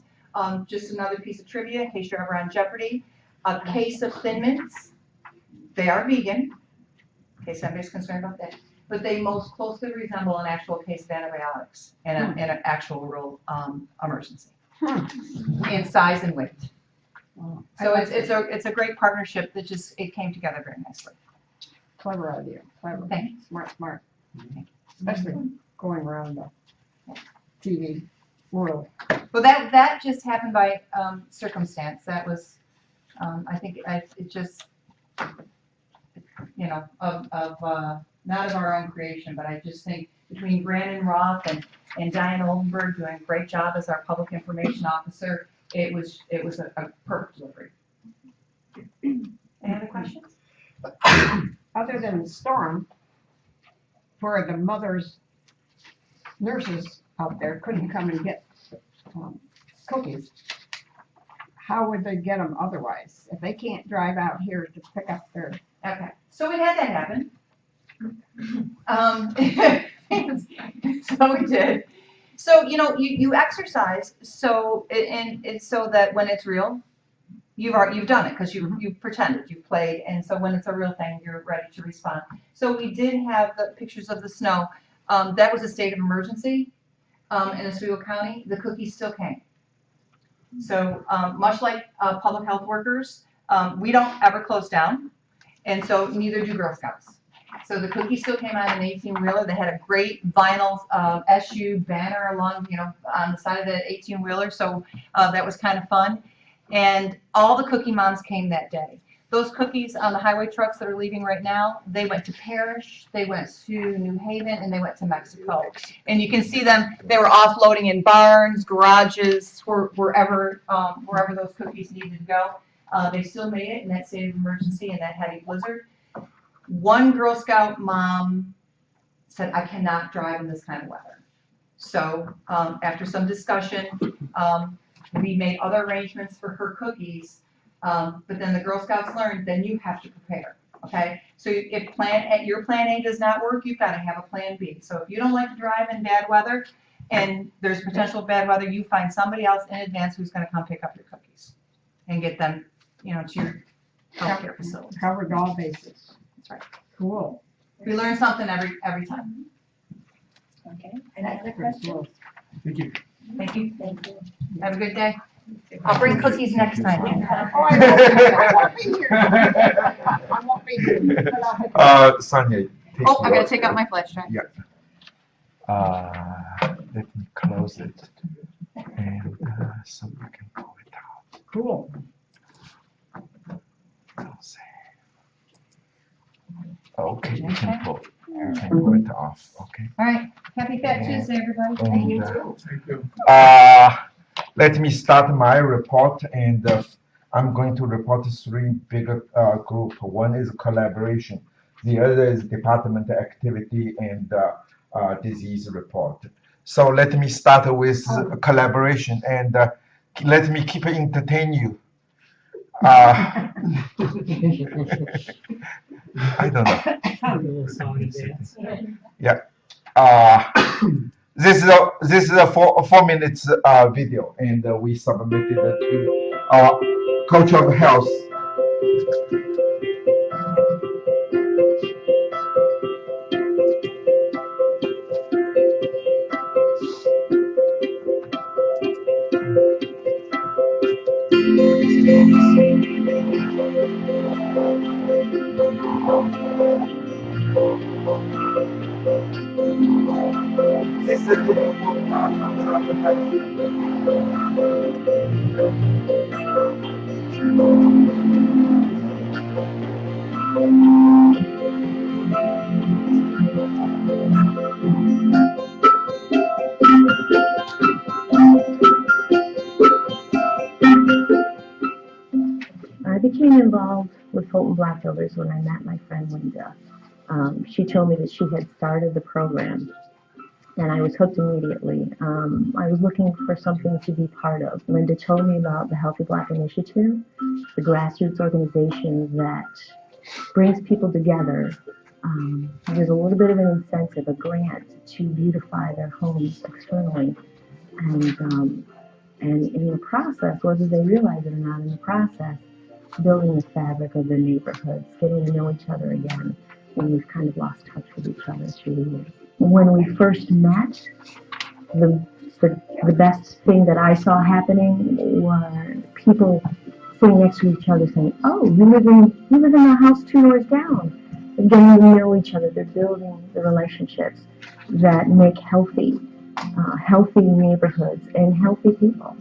Just another piece of trivia in case you're ever on Jeopardy. A case of Thin Mints, they are vegan, in case anybody's concerned about that, but they most closely resemble an actual case of antibiotics in an actual real emergency in size and weight. So it's a great partnership that it came together very nicely. Clever idea, clever. Thank you. Smart. Especially going around the TV world. Well, that just happened by circumstance. That was, I think, it just, you know, not of our own creation, but I just think between Brandon Roth and Diane Oldenburg doing a great job as our public information officer, it was a perfect delivery. Any other questions? Other than the storm, where the mothers, nurses out there couldn't come and get cookies, how would they get them otherwise? If they can't drive out here to pick up their... Okay, so we had that happen. So we did. So, you know, you exercise so that when it's real, you've done it because you've pretended, you've played, and so when it's a real thing, you're ready to respond. So we did have the pictures of the snow. That was a state of emergency in Oswego County. The cookies still came. So much like public health workers, we don't ever close down, and so neither do Girl Scouts. So the cookie still came out in an 18-wheeler. They had a great vinyl SU banner along, on the side of the 18-wheeler. So that was kind of fun. And all the cookie moms came that day. Those cookies on the highway trucks that are leaving right now, they went to Parrish, they went to New Haven, and they went to Mexico. And you can see them, they were offloading in barns, garages, wherever those cookies needed to go. They still made it in that state of emergency and that heavy blizzard. One Girl Scout mom said, I cannot drive in this kind of weather. So after some discussion, we made other arrangements for her cookies. But then the Girl Scouts learned, then you have to prepare, okay? So if your plan A does not work, you've got to have a plan B. So if you don't like to drive in bad weather and there's potential bad weather, you find somebody else in advance who's going to come pick up your cookies and get them, to your healthcare facility. Covered all bases. That's right. Cool. We learn something every time. Okay, any other questions? Thank you. Thank you. Thank you. Have a good day. I'll bring cookies next time. Oh, I won't be here. I won't be here. But I'll have- Sonia. take Oh, I your- gotta take out my flash drive. Let me close it. And so we can pull it out. Cool. Close it. Okay, you can pull it off, okay? All right. Happy Fat Tuesday, everybody. And, Thank you. Let me start my report, and I'm going to report three bigger group. One is collaboration, the other is department activity and disease report. So let me start with collaboration, and let me keep entertain you. I don't know. Yeah. This is a 4 minutes video, and we submitted it to our coach of health. This is I became involved with Fulton Black Builders when I met my friend Linda. She told me that she had started the program, and I was hooked immediately. I was looking for something to be part of. Linda told me about the Healthy Black Initiative, the grassroots organization that brings people together. There's a little bit of an incentive, a grant to beautify their homes externally. And in the process, whether they realize it or not, in the process, building the fabric of their neighborhoods, getting to know each other again when we've kind of lost touch with each other through the years. When we first met, the best thing that I saw happening were people sitting next to each other saying, "Oh, you live in the house 2 doors down." They're getting to know each other. They're building the relationships that make healthy neighborhoods and healthy people.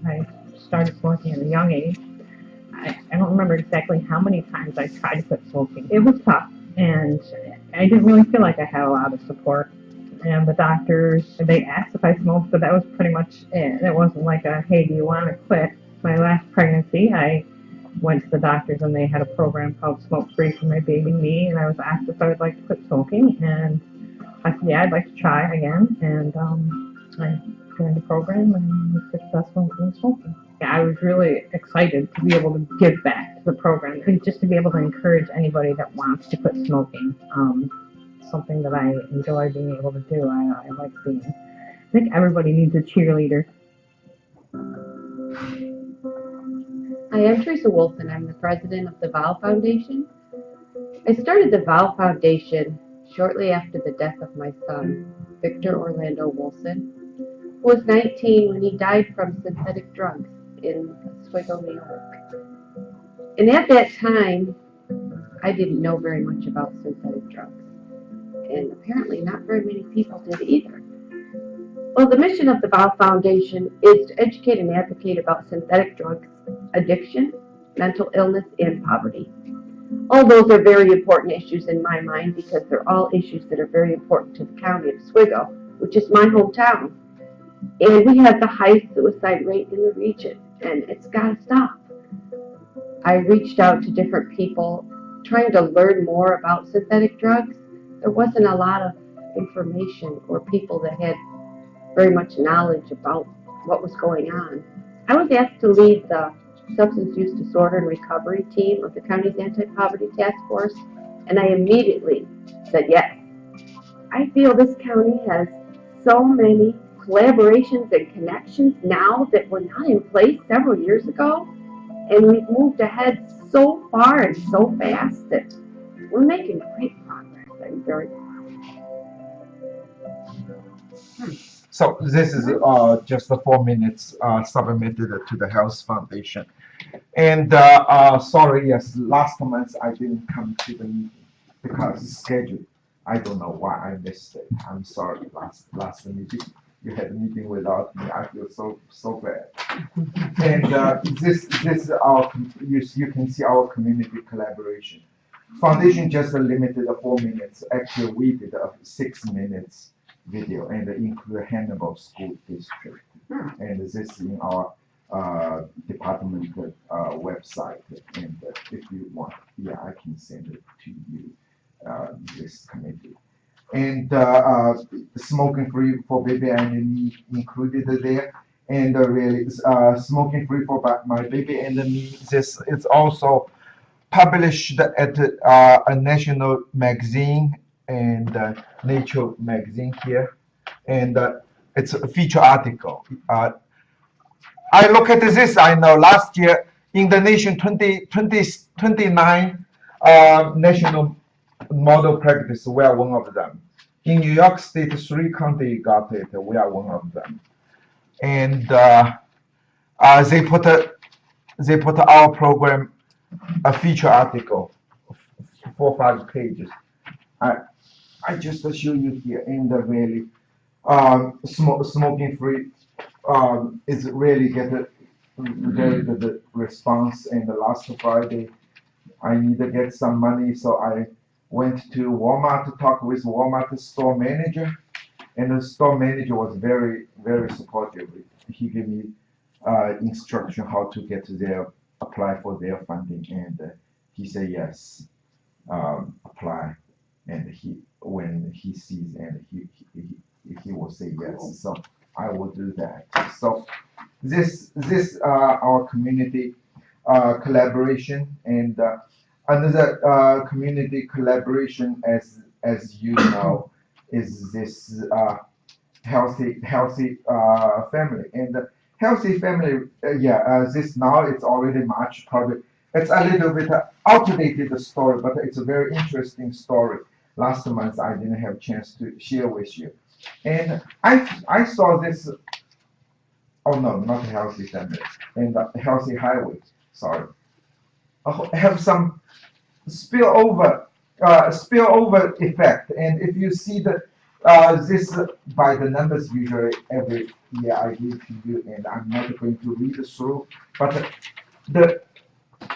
I started smoking at a young age. I don't remember exactly how many times I tried to quit smoking. It was tough, and I didn't really feel like I had a lot of support. And the doctors, they asked if I smoked, but that was pretty much it. It wasn't like a, hey, do you want to quit? My last pregnancy, I went to the doctors, and they had a program called Smoke Free for my baby and me, and I was asked if I would like to quit smoking, and I said, yeah, I'd like to try again, and I joined the program and was successful in quitting smoking. Yeah, I was really excited to be able to give back to the program, and just to be able to encourage anybody that wants to quit smoking. Something that I enjoy being able to do. I like being. I think everybody needs a cheerleader. Hi, I'm Teresa Wolf, and I'm the president of the Val Foundation. I started the Val Foundation shortly after the death of my son, Victor Orlando Wilson, who was 19 when he died from synthetic drugs in Oswego, New York. And at that time, I didn't know very much about synthetic drugs. And apparently not very many people did either. Well, the mission of the Bow Foundation is to educate and advocate about synthetic drugs, addiction, mental illness, and poverty. All those are very important issues in my mind because they're all issues that are very important to the county of Oswego, which is my hometown. And we have the highest suicide rate in the region, and it's got to stop. I reached out to different people trying to learn more about synthetic drugs. There wasn't a lot of information or people that had very much knowledge about what was going on. I was asked to lead the substance use disorder and recovery team of the county's anti-poverty task force, and I immediately said yes. I feel this county has so many collaborations and connections now that were not in place several years ago, and we've moved ahead so far and so fast that we're making great progress. I'm very proud. So this is just the 4 minutes submitted to the Health Foundation. And sorry, yes, last month I didn't come to the meeting because schedule. I don't know why I missed it. I'm sorry. Last meeting you had a meeting without me. I feel so bad. And this our you can see our community collaboration. Foundation just limited 4 minutes. Actually, we did a 6 minutes video and include Hannibal School District. And this is in our department website. And if you want, yeah, I can send it to you, this committee. And smoking free for baby and me included there. And really, smoking free for my baby and me. This is also published at a national magazine and Nature magazine here, and it's a feature article. I look at this, I know last year in the nation 29 national model practice, we are one of them. In New York State, 3 counties got it, we are one of them. And they put our program, a feature article, 4 or 5 pages. I just show you here, and really, smoking free is really get a very good response. And the last Friday, I need to get some money, so I went to Walmart to talk with Walmart store manager, and the store manager was very, very supportive. He gave me instruction how to get apply for their funding, and he said yes, apply. And when he sees, and he will say yes. So I will do that. So this our community collaboration, and another community collaboration, as you know, is this healthy family. And healthy family, this now it's already March, probably. It's a little bit outdated story, but it's a very interesting story. Last month I didn't have a chance to share with you. And I saw this, oh no, not healthy family, and healthy highway, sorry. Have some spillover effect. And if you see this by the numbers, usually every year I give to you, and I'm not going to read it through, but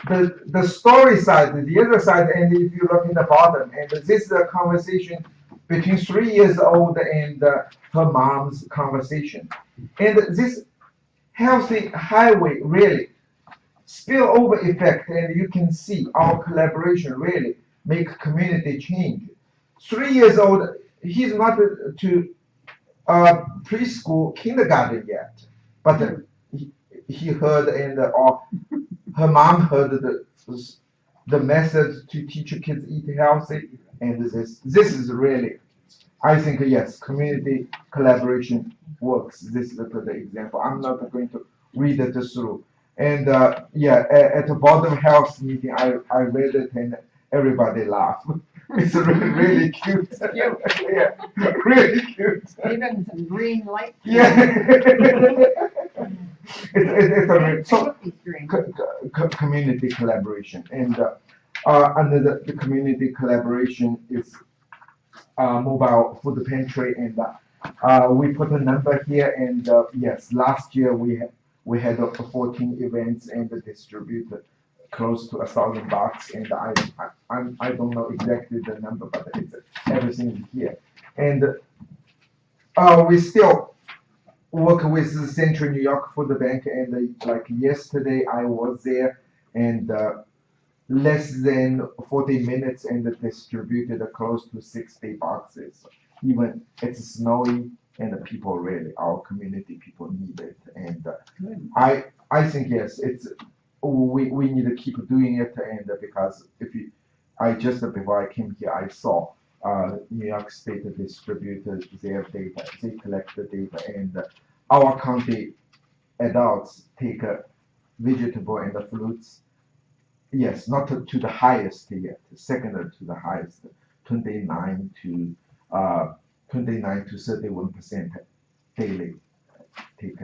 the story side, the other side, and if you look in the bottom, and this is a conversation between 3 years old and her mom's conversation. And this healthy highway really spillover effect, and you can see our collaboration really make community change. 3 years old, he's not to preschool, kindergarten yet, but he heard, and her mom heard the method to teach kids eat healthy, and this is really, I think, yes, community collaboration works. This is a good example. I'm not going to read it through. And at the bottom health meeting, I read it and everybody laughed. It's really cute. Cute. Yeah, really cute. Even some green light. Yeah. It's a so community collaboration, and under the community collaboration is mobile food pantry, and we put a number here, and yes, last year we had 14 events and distributed close to 1,000 bucks, and I don't know exactly the number, but it's everything is here, and we still work with the Central New York Food Bank, and like yesterday I was there, and less than 40 minutes and distributed close to 60 boxes. Even it's snowy and the people really, our community people need it. And I think yes, we need to keep doing it. And because I just before I came here, I saw New York State distributed their data. They collect the data, and our county adults take vegetable and the fruits. Yes, not to the highest yet, second to the highest, 29 to 31% daily take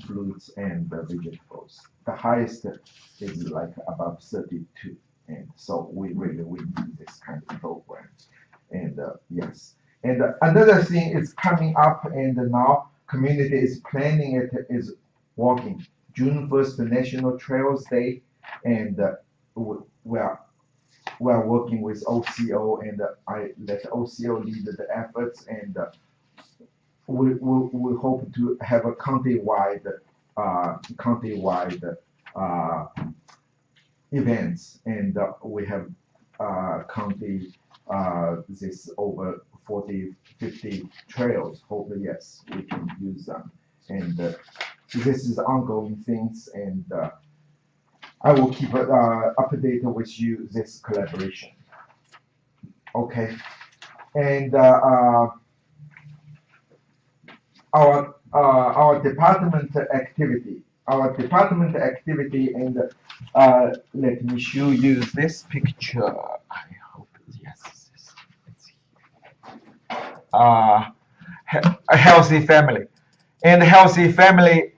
fruits and vegetables. The highest is like above 32, and so we need this kind of program. And yes, and another thing is coming up, and now community is planning it is walking. June 1st, National Trails Day. And we are working with OCO, and I let OCO lead the efforts, and we hope to have a countywide events, and we have county this over 40, 50 trails. Hopefully, yes, we can use them, and this is ongoing things, and I will keep updated with you this collaboration. Okay, and our department activity, and let me show you this picture. I hope yes, a healthy family, and healthy family.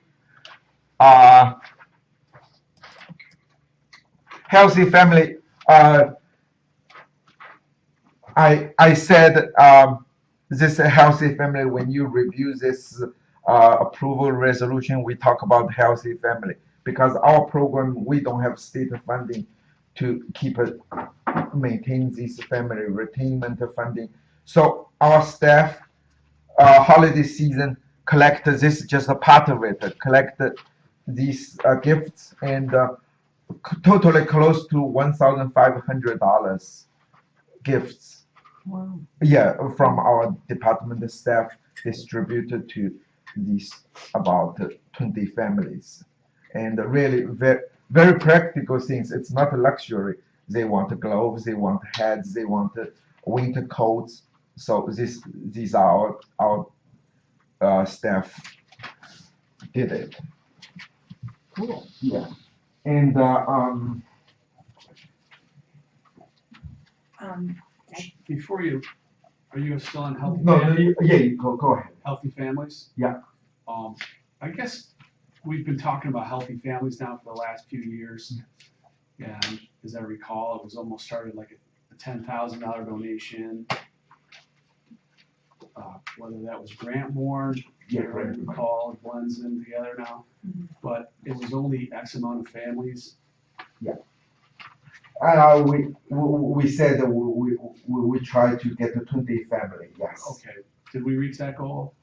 Healthy family, I said this healthy family, when you review this approval resolution, we talk about healthy family, because our program, we don't have state funding to keep it, maintain this family, retainment funding. So our staff, holiday season, collect this, just a part of it, collect these gifts, and totally close to $1,500 gifts. Wow. Yeah, from our department staff distributed to these about 20 families. And really very, very practical things. It's not a luxury. They want gloves, they want hats, they want winter coats. So these are our staff did it. Cool. Yeah. And Before you, are you still on healthy no, families? yeah, go ahead. Healthy families? Yeah. I guess we've been talking about healthy families now for the last few years. And as I recall, it was almost started like a $10,000 donation. Whether that was grant born, Yeah, I don't recall, it blends in together now. But it was only X amount of families. Yeah. We said that we try to get to 20 family, yes. Okay, did we reach that goal?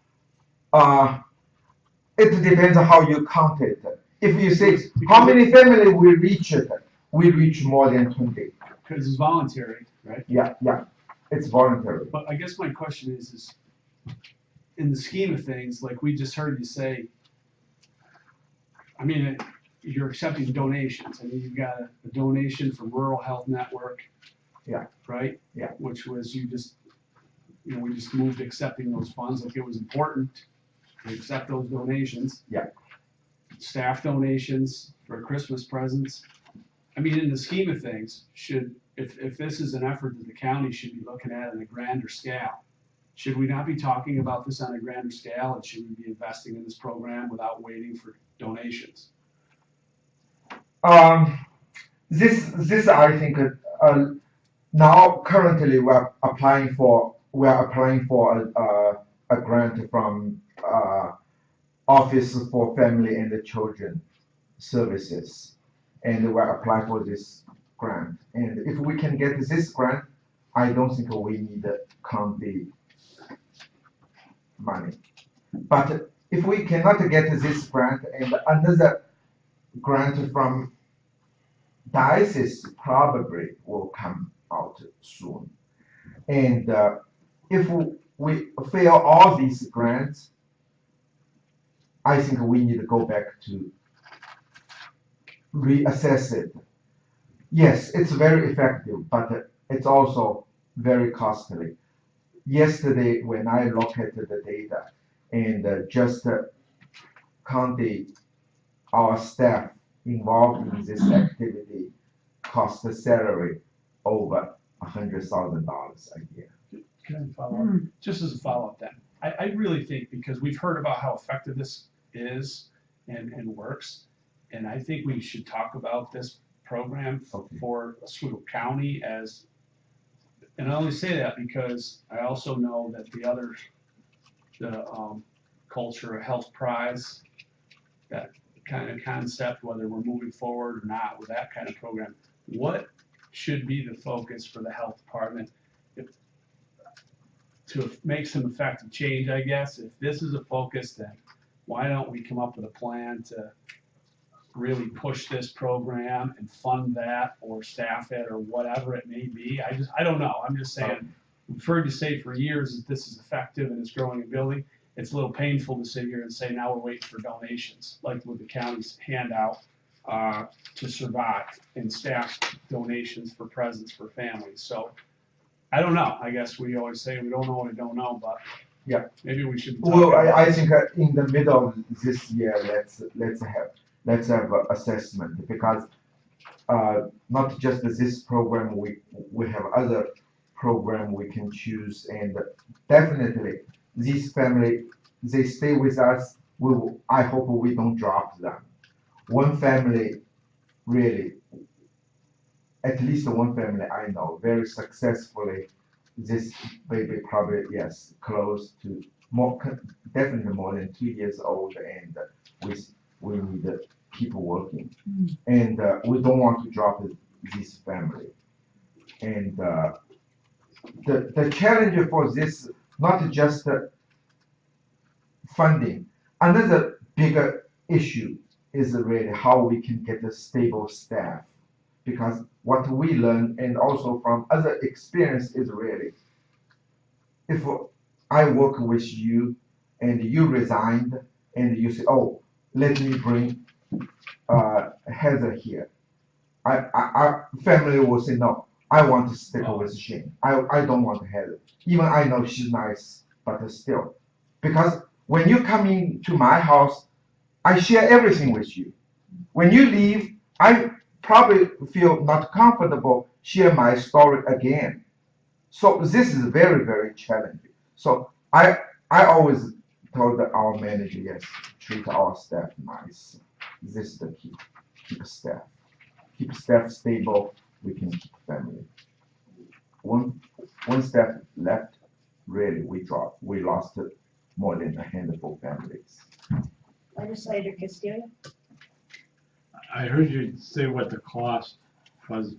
It depends on how you count it. If you say how many family we reach more than 20. Because it's voluntary, right? Yeah, it's voluntary. But I guess my question is in the scheme of things, like we just heard you say, I mean, you're accepting donations. I mean, you've got a donation from Rural Health Network. Yeah. Right? Yeah. Which was we just moved accepting those funds, like it was important to accept those donations. Yeah. Staff donations for Christmas presents. I mean, in the scheme of things, if this is an effort that the county should be looking at on a grander scale, should we not be talking about this on a grander scale, and should we be investing in this program without waiting for donations? this I think, now currently we're applying for a grant from, Office for Family and the Children Services. And we're applying for this grant. And if we can get this grant, I don't think we need county money. But if we cannot get this grant and another grant from diocese probably will come out soon. And if we fail all these grants, I think we need to go back to reassess it. Yes, it's very effective, but it's also very costly. Yesterday, when I looked at the data and just counted our staff involved in this activity cost the salary over $100,000 a year. Can I follow up? Just as a follow-up then, I really think because we've heard about how effective this is and works, and I think we should talk about this program for Oswego County as, and I only say that because I also know that the Culture of Health Prize, that kind of concept, whether we're moving forward or not with that kind of program, what should be the focus for the health department to make some effective change, I guess? If this is a focus, then why don't we come up with a plan to really push this program and fund that or staff it or whatever it may be? I don't know. I'm just saying, we've heard you say for years that this is effective and it's growing and building. It's a little painful to sit here and say now we're waiting for donations, like with the county's handout to survive, and staff donations for presents for families. So I don't know. I guess we always say we don't know what we don't know, but yeah, maybe we should. Well, I think in the middle of this year, let's have an assessment, because not just this program, we have other program we can choose, and definitely this family, they stay with us. I hope we don't drop them. One family, really, at least one family I know very successfully, this baby probably, yes, close to definitely more than 2 years old, and we need to keep working. And we don't want to drop this family. And the challenge for this, not just funding, another bigger issue is really how we can get a stable staff. Because what we learn, and also from other experience, is really, if I work with you and you resigned and you say, oh, let me bring Heather here, our family will say, no, I want to stick with Shane. I don't want Heather. Even I know she's nice, but still. Because when you come into my house, I share everything with you. When you leave, I probably feel not comfortable share my story again. So this is very, very challenging. So I always told our manager, yes, treat our staff nice. This is the key. Keep staff stable, we can keep family. One staff left, really, we lost more than a handful of families. Legislator Castillo? I heard you say what the cost was.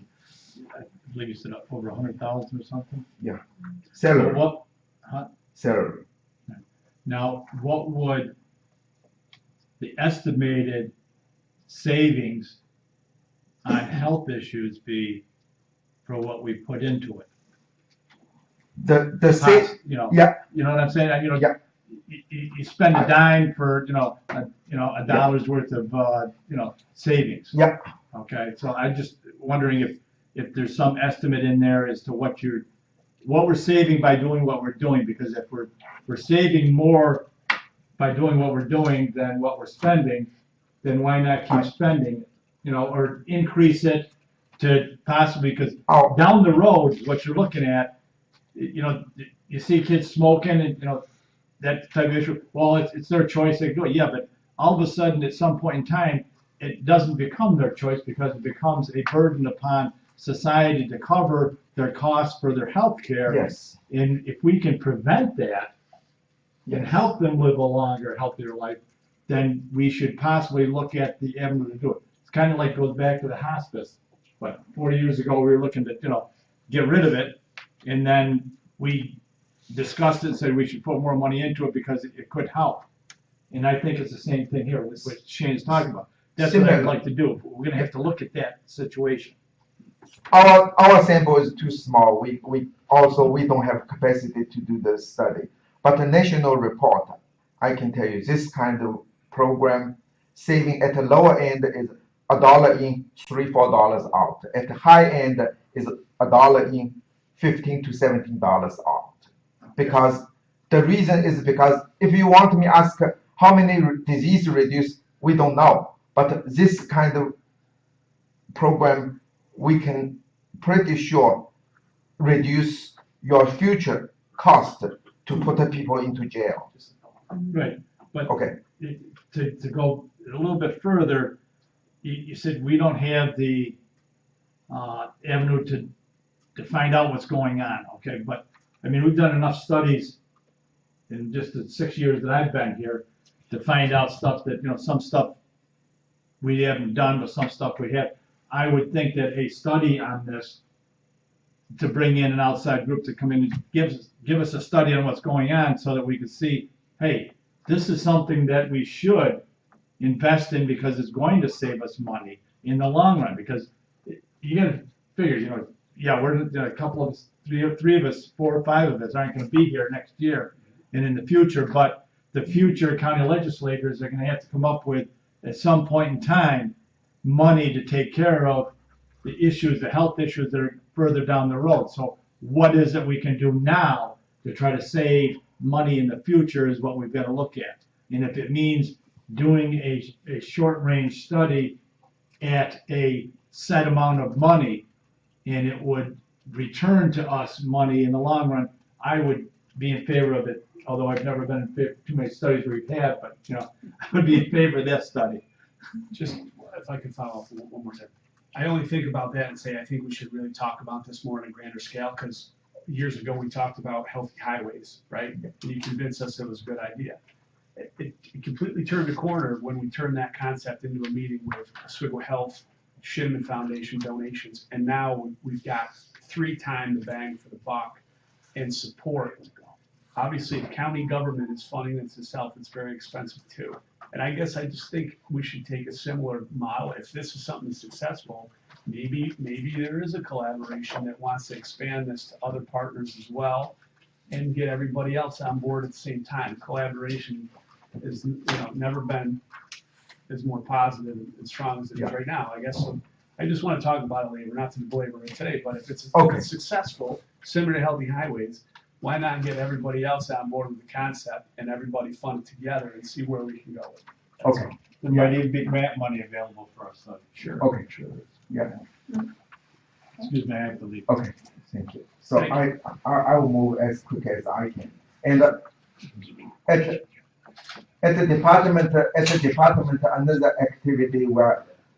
I believe you said over 100,000 or something. Yeah. Salary. What? Huh? Salary. Now, what would the estimated savings on health issues be for what we put into it? The Cost, you know. Yeah. You know what I'm saying? You know. Yeah. You spend a dime for a dollar's worth of savings. Yeah. Okay, so I'm just wondering if there's some estimate in there as to what we're saving by doing what we're doing, because if we're saving more by doing what we're doing than what we're spending, then why not keep spending, or increase it to possibly, because down the road, what you're looking at, you see kids smoking and, that type of issue. Well, it's their choice, they do it. Yeah, but all of a sudden, at some point in time, it doesn't become their choice because it becomes a burden upon society to cover their costs for their health care. Yes. And if we can prevent that and help them live a longer, healthier life, then we should possibly look at the avenue to do it. It's kind of like goes back to the hospice. But 40 years ago, we were looking to, get rid of it, and then we discussed it and said we should put more money into it because it could help. And I think it's the same thing here, with what Shane's talking about. That's what I'd like to do. We're gonna have to look at that situation. Our sample is too small. We don't have capacity to do the study. But the national report, I can tell you, this kind of program saving at the lower end is $1 in, $3-4 out. At the high end is $1 in, $15 to $17 out. Because the reason is because if you want me to ask how many disease reduced, we don't know. But this kind of program, we can pretty sure reduce your future cost to put the people into jail. Right, but Okay. to go a little bit further, you said we don't have the avenue to find out what's going on, okay? But, I mean, we've done enough studies in just the 6 years that I've been here to find out stuff that, some stuff we haven't done, but some stuff we have. I would think that a study on this, to bring in an outside group to come in and give us a study on what's going on so that we can see, hey, this is something that we should invest in because it's going to save us money in the long run. Because you gotta figure, we're a couple of us, three of us, 4 or 5 of us aren't gonna be here next year and in the future, but the future county legislators are gonna have to come up with, at some point in time, money to take care of the issues, the health issues that are further down the road. So what is it we can do now to try to save money in the future is what we've got to look at. And if it means doing a short-range study at a set amount of money and it would return to us money in the long run, I would be in favor of it, although I've never been in favor of too many studies we've had, but, I would be in favor of that study. Just, if I could follow up one more time. I only think about that and say, I think we should really talk about this more on a grander scale, because years ago, we talked about healthy highways, right? And you convinced us it was a good idea. It completely turned a corner when we turned that concept into a meeting with Oswego Health, Shinman Foundation donations, and now we've got 3 times the bang for the buck and support. Obviously, the county government is funding this itself. It's very expensive too. And I guess I just think we should take a similar model. If this is something successful, maybe there is a collaboration that wants to expand this to other partners as well and get everybody else on board at the same time. Collaboration is, never been as more positive and strong as it is right now. I guess so. I just want to talk about it later, not to belabor it today, but if it's successful, similar to Healthy Highways, why not get everybody else on board with the concept and everybody fund it together and see where we can go with it? That's all. There might even be grant money available for us, so. Sure. Okay. Sure. Yeah. Excuse me, I have to leave. Okay. Thank you. So I will move as quick as I can. And at the department, another activity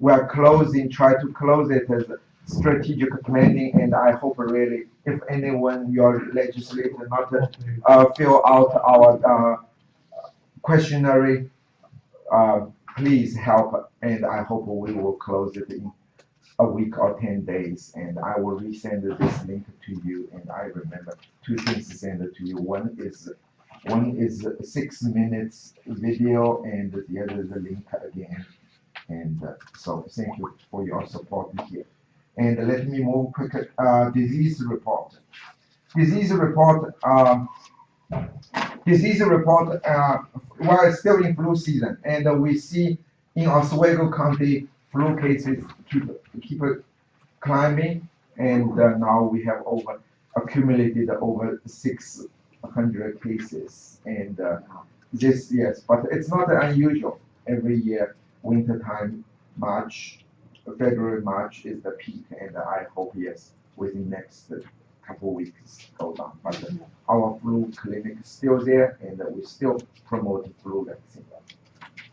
we're closing, try to close it as strategic planning, and I hope really, if anyone, your legislator not fill out our questionnaire, please help, and I hope we will close it in a week or 10 days, and I will resend this link to you, and I remember 2 things to send it to you. One is 6 minutes video, and the other is the link again. And so thank you for your support here. And let me move quick. Disease report. We're still in flu season, and we see in Oswego County flu cases keep climbing, and now we have accumulated over 600 cases, and but it's not unusual. Every year, winter time, February, March is the peak, and I hope within next couple weeks go down. But our flu clinic is still there, and we still promote flu vaccine.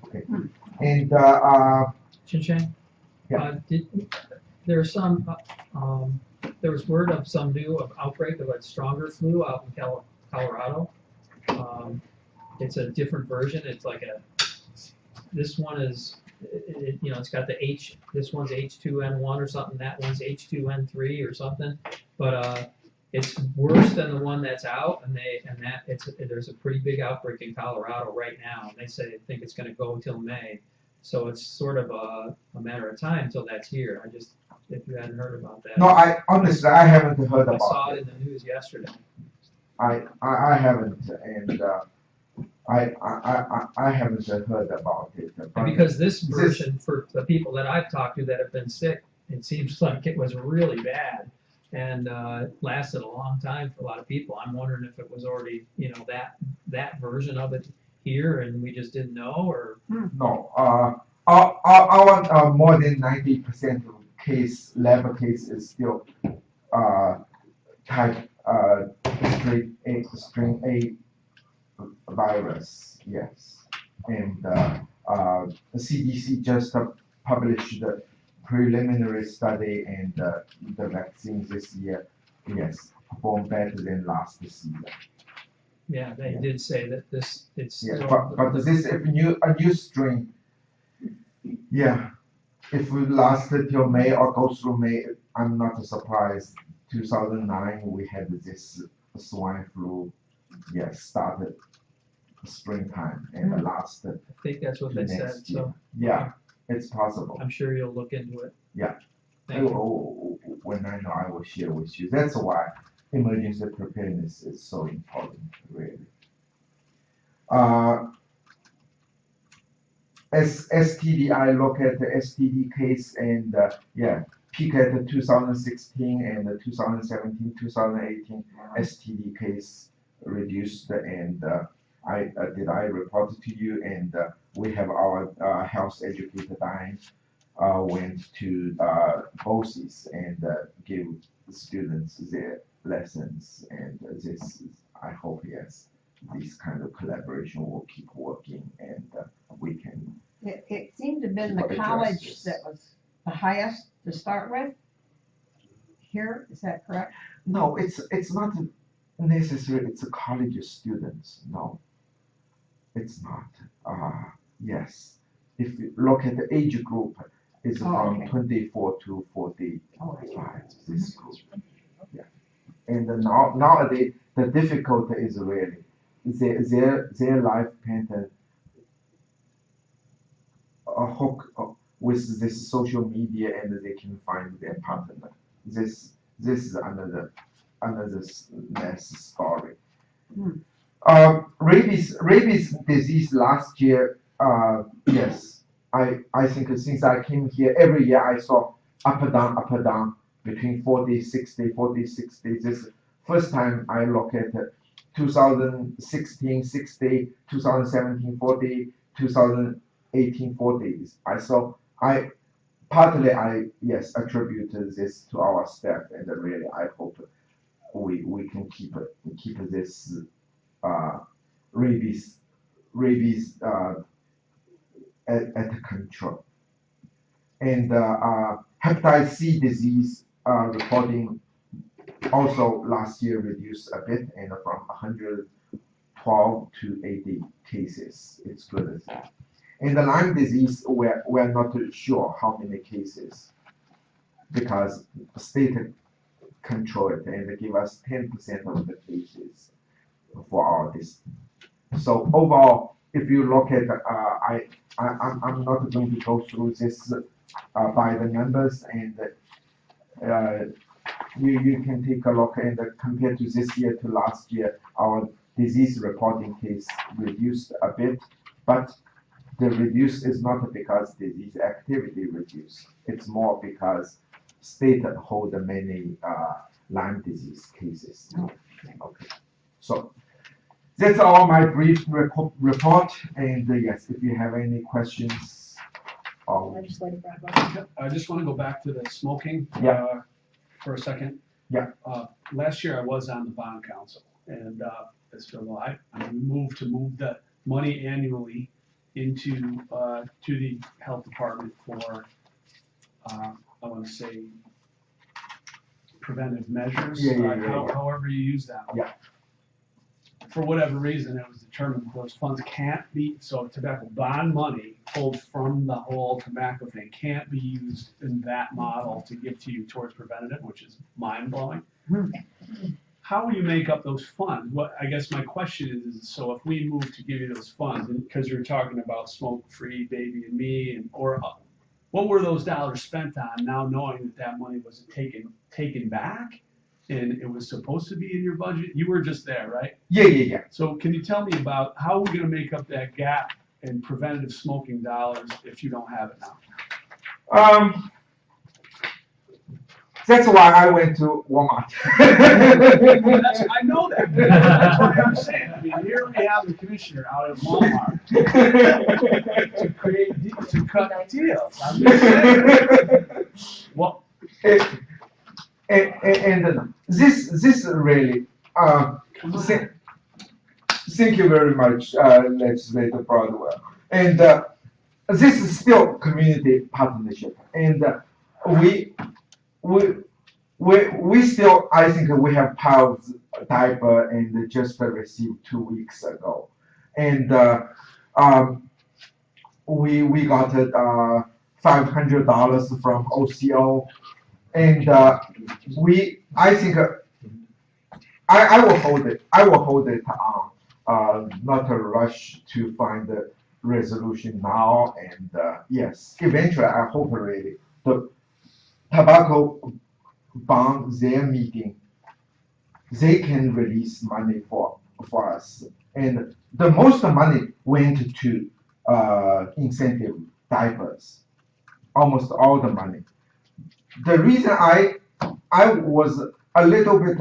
Okay, and Chin Chang? Yeah. There's some, there was word of some new outbreak of a stronger flu out in Colorado. It's a different version, it's like this one is, it's got the this one's H2N1 or something, that one's H2N3 or something. But, it's worse than the one that's out, there's a pretty big outbreak in Colorado right now, and they think it's gonna go till May. So it's sort of a matter of time till that's here. If you hadn't heard about that. No, honestly, I haven't heard about it. I saw it in the news yesterday. I haven't, and I haven't heard about it. And because this version, for the people that I've talked to that have been sick, it seems like it was really bad and lasted a long time for a lot of people. I'm wondering if it was already, that version of it here and we just didn't know, or? No, our more than 90% of lab case is still type string A virus, yes. And the CDC just published the preliminary study, and the vaccines this year, yes, perform better than last season. Yeah, they did say that it's. Yeah, but this a new strain. Yeah, if we lasted till May or go through May, I'm not surprised. 2009 we had this swine flu. Yes, started springtime and lasted. I think that's what they said. So. Yeah, it's possible. I'm sure you'll look into it. Yeah. Thank When I know, I will share with you. That's why emergency preparedness is so important, really. As STD, I look at the STD case and peak at the 2016 and the 2017, 2018 STD case reduced, and I report it to you, and we have our health educator Diane went to BOCES and give students their lessons, and this I hope yes, this kind of collaboration will keep working, and we can. It seemed to have been the college that was the highest to start with. Here, is that correct? No, it's not necessary. It's a college students. No, it's not. Yes, if you look at the age group, it's from 24 to 45. This group. Yeah, and nowadays the difficulty is really their life pattern hook with this social media, and they can find their partner. This is another mess story. Rabies disease last year. Yes, I think since I came here, every year I saw up and down between 40, 60, 40, 60. This first time I look at 2016, 60, 2017, 40, 2018, 40s. I partly attribute this to our staff, and really I hope we can keep this rabies at control. And hepatitis C disease reporting also last year reduced a bit, and from 112 to 80 cases. It's good. And the Lyme disease, we're not sure how many cases, because the state control it and they give us 10% of the cases for our disease. So overall, if you look at, I'm not going to go through this by the numbers, and you can take a look, and compared to this year to last year, our disease reporting case reduced a bit, but the reduce is not because disease activity reduced. It's more because state hold many Lyme disease cases. Okay, so that's all my brief report. And yes, if you have any questions, Legislative Bradwell. I just want to go back to the smoking for a second. Yeah. Last year I was on the bond council, and I moved the money annually into, to the health department for, I wanna say, preventive measures. However you use that. Yeah. For whatever reason, it was determined those funds can't be, so tobacco bond money pulled from the whole tobacco thing can't be used in that model to give to you towards preventative, which is mind-blowing. How will you make up those funds? What, I guess my question is, so if we move to give you those funds, and because you're talking about smoke-free, baby and me, and, or, what were those dollars spent on, now knowing that that money wasn't taken back? And it was supposed to be in your budget? You were just there, right? Yeah. So can you tell me about how we're gonna make up that gap in preventative smoking dollars if you don't have it now? That's why I went to Walmart. I know that. That's why I'm saying. I mean, here we have the commissioner out at Walmart to cut deals. I'm just saying. Well, and this really, thank you very much, Legislator Broadwell. And this is still community partnership, and we still, I think we have Powell's diaper and just received 2 weeks ago. And we got $500 from OCO. And I think I will hold it. I will hold it on, not a rush to find the resolution now. And yes, eventually, I hope really the tobacco bond, their meeting, they can release money for us. And the most money went to incentive diapers, almost all the money. The reason I was a little bit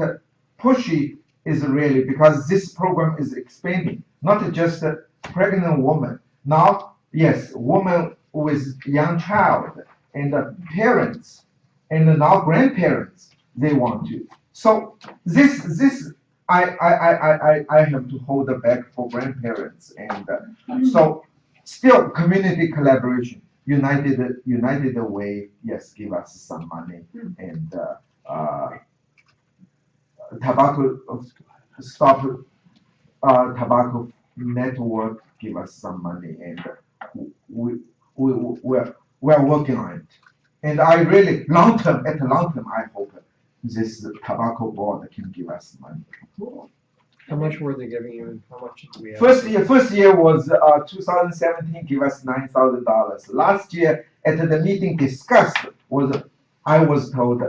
pushy is really because this program is expanding, not just a pregnant woman. Now, yes, woman with young child and parents and now grandparents, they want to. So this I have to hold back for grandparents, and so still community collaboration. United Way, yes, give us some money, and tobacco stop tobacco network give us some money, and we're working on it. And I really at long term, I hope this tobacco board can give us money. How much were they giving you, and how much did we have? First year was 2017, give us $9,000. Last year at the meeting discussed I was told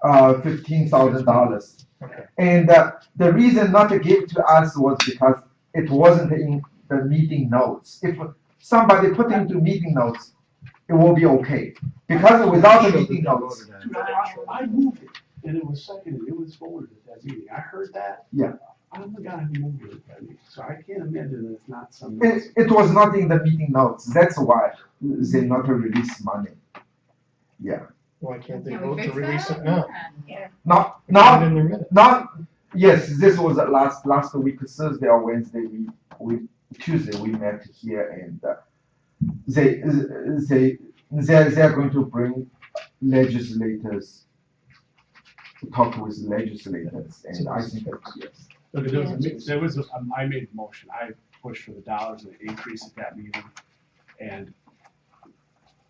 $15,000. Okay. And the reason not to give to us was because it wasn't in the meeting notes. If somebody put into meeting notes, it will be okay. Because without the meeting notes. I moved it, and it was seconded, it was forwarded at that meeting. I heard that. Yeah. I'm the guy who moved it at that meeting, so I can't imagine that it's not some. It was not in the meeting notes. That's why they not release money. Yeah. Why can't they vote to release it now? Not, yes, this was last week, Thursday or Wednesday, Tuesday, we met here, and they're going to bring legislators, to talk with legislators, and I think that, yes. Look, I made the motion, I pushed for the dollars and the increase at that meeting, and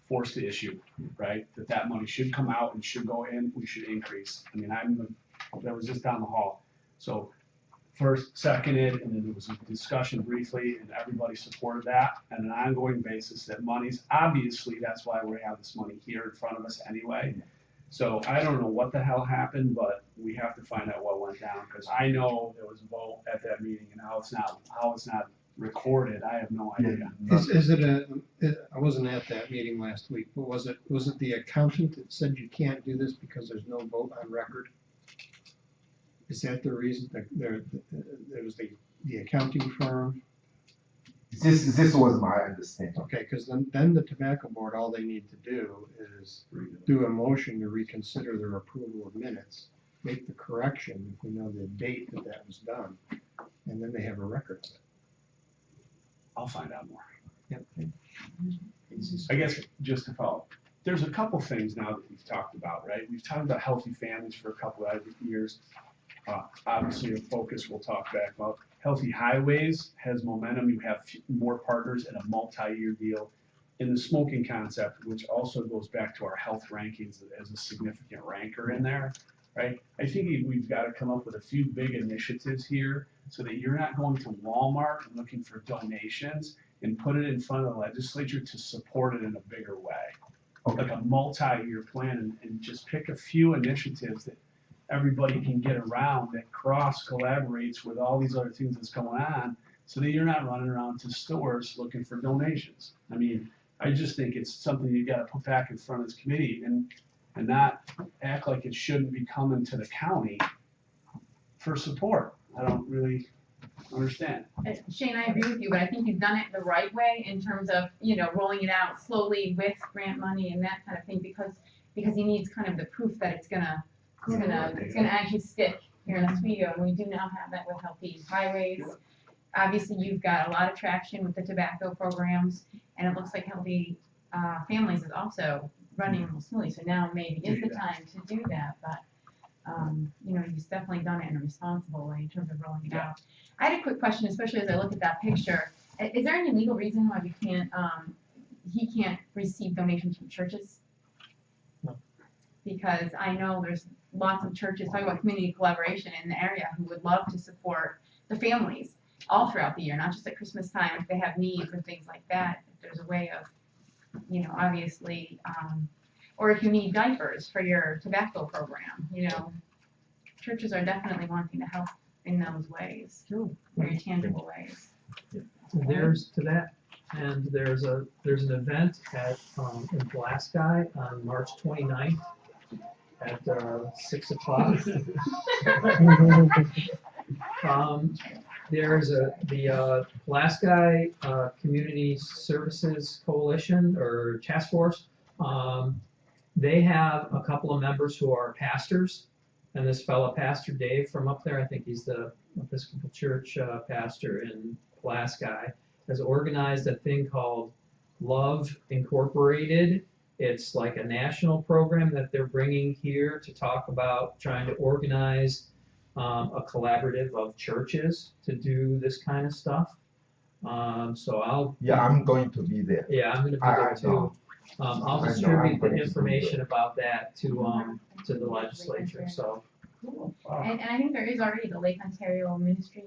forced the issue, right? That money should come out and should go in, we should increase. I mean, that was just down the hall. So first, seconded, and then there was a discussion briefly, and everybody supported that on an ongoing basis, that money's, obviously, that's why we have this money here in front of us anyway. So I don't know what the hell happened, but we have to find out what went down, because I know there was a vote at that meeting, and how it's not recorded, I have no idea. Is it I wasn't at that meeting last week, but was it the accountant that said you can't do this because there's no vote on record? Is that the reason that there was the accounting firm? This was my understanding. Okay, because then the tobacco board, all they need to do is do a motion to reconsider their approval of minutes, make the correction if we know the date that was done, and then they have a record of it. I'll find out more. I guess just to follow, there's a couple things now that we've talked about, right? We've talked about healthy families for a couple of years. Obviously, the focus we'll talk back about. Healthy highways has momentum. You have more partners in a multi-year deal. In the smoking concept, which also goes back to our health rankings as a significant ranker in there, right? I think we've got to come up with a few big initiatives here so that you're not going to Walmart and looking for donations and put it in front of the legislature to support it in a bigger way. Like a multi-year plan and just pick a few initiatives that everybody can get around that cross collaborates with all these other things that's going on so that you're not running around to stores looking for donations. I mean, I just think it's something you gotta put back in front of this committee and not act like it shouldn't be coming to the county for support. I don't really understand. Shane, I agree with you, but I think you've done it the right way in terms of, rolling it out slowly with grant money and that kind of thing, because he needs kind of the proof that it's gonna actually stick here in Oswego, and we do now have that with Healthy Highways. Obviously, you've got a lot of traction with the tobacco programs, and it looks like Healthy Families is also running a little smoothly, so now maybe is the time to do that, but, you've definitely done it in a responsible way in terms of rolling it out. I had a quick question, especially as I look at that picture. Is there any legal reason why he can't receive donations from churches? No. Because I know there's lots of churches, talking about community collaboration in the area, who would love to support the families all throughout the year, not just at Christmas time, if they have needs or things like that. If there's a way of, obviously, or if you need diapers for your tobacco program, churches are definitely wanting to help in those ways, very tangible ways. There's to that, and there's an event in Pulaski on March 29th at 6 o'clock. There's the Pulaski Community Services Coalition or Task Force. They have a couple of members who are pastors, and this fellow, Pastor Dave from up there, I think he's the Episcopal Church pastor in Pulaski, has organized a thing called Love Incorporated. It's like a national program that they're bringing here to talk about trying to organize a collaborative of churches to do this kind of stuff. So I'm going to be there. Yeah, I'm going to be there too. I'll distribute the information about that to the legislature. So. And I think there is already the Lake Ontario Ministry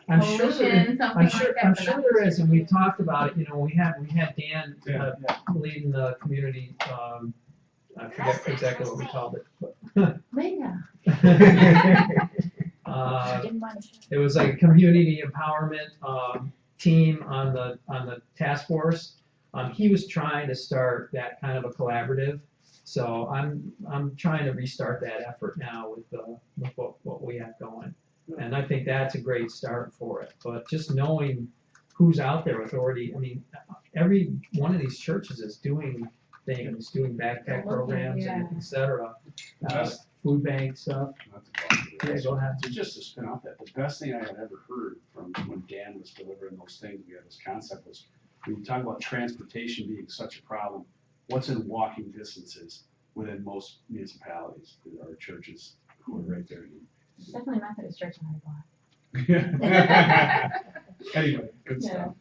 I'm sure Coalition, something like that. I'm sure there is, and we've talked about it. We had Dan leading the community. I forget exactly what we called it. Linda. It was like a community empowerment team on the task force. He was trying to start that kind of a collaborative. So I'm trying to restart that effort now with what we have going. And I think that's a great start for it. But just knowing who's out there with already, every one of these churches is doing things, doing backpack programs, and et cetera. Food bank stuff. Yeah, go ahead. So just to spin off that, the best thing I had ever heard from when Dan was delivering those things, we had this concept was, when you talk about transportation being such a problem, what's in walking distances within most municipalities or churches who are right there? Definitely Methodist Church on my block. Anyway, good stuff.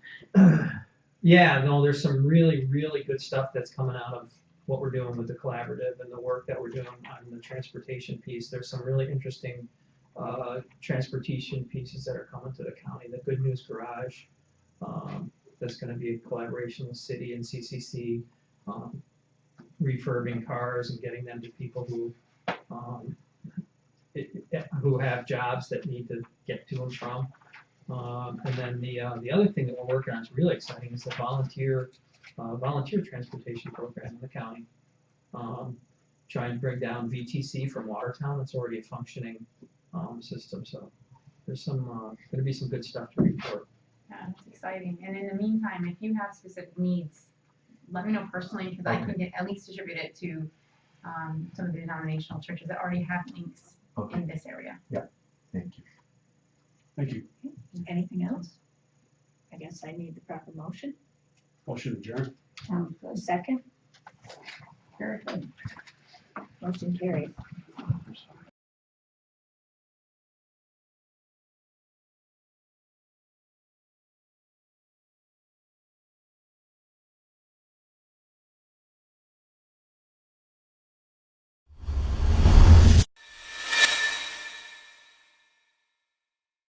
Yeah, no, there's some really, really good stuff that's coming out of what we're doing with the collaborative and the work that we're doing on the transportation piece. There's some really interesting transportation pieces that are coming to the county. The Good News Garage, that's going to be a collaboration with city and CCC, refurbing cars and getting them to people who have jobs that need to get to and from. And then the other thing that we're working on is really exciting is the volunteer transportation program in the county. Trying to bring down VTC from Watertown. It's already a functioning system. So there's some going to be some good stuff to report. Yeah, it's exciting. And in the meantime, if you have specific needs, let me know personally, because I can at least distribute it to some of the denominational churches that already have links in this area. Yeah, thank you. Thank you. Anything else? I guess I need the proper motion. Motion adjourned. A second, Very good. motion carried.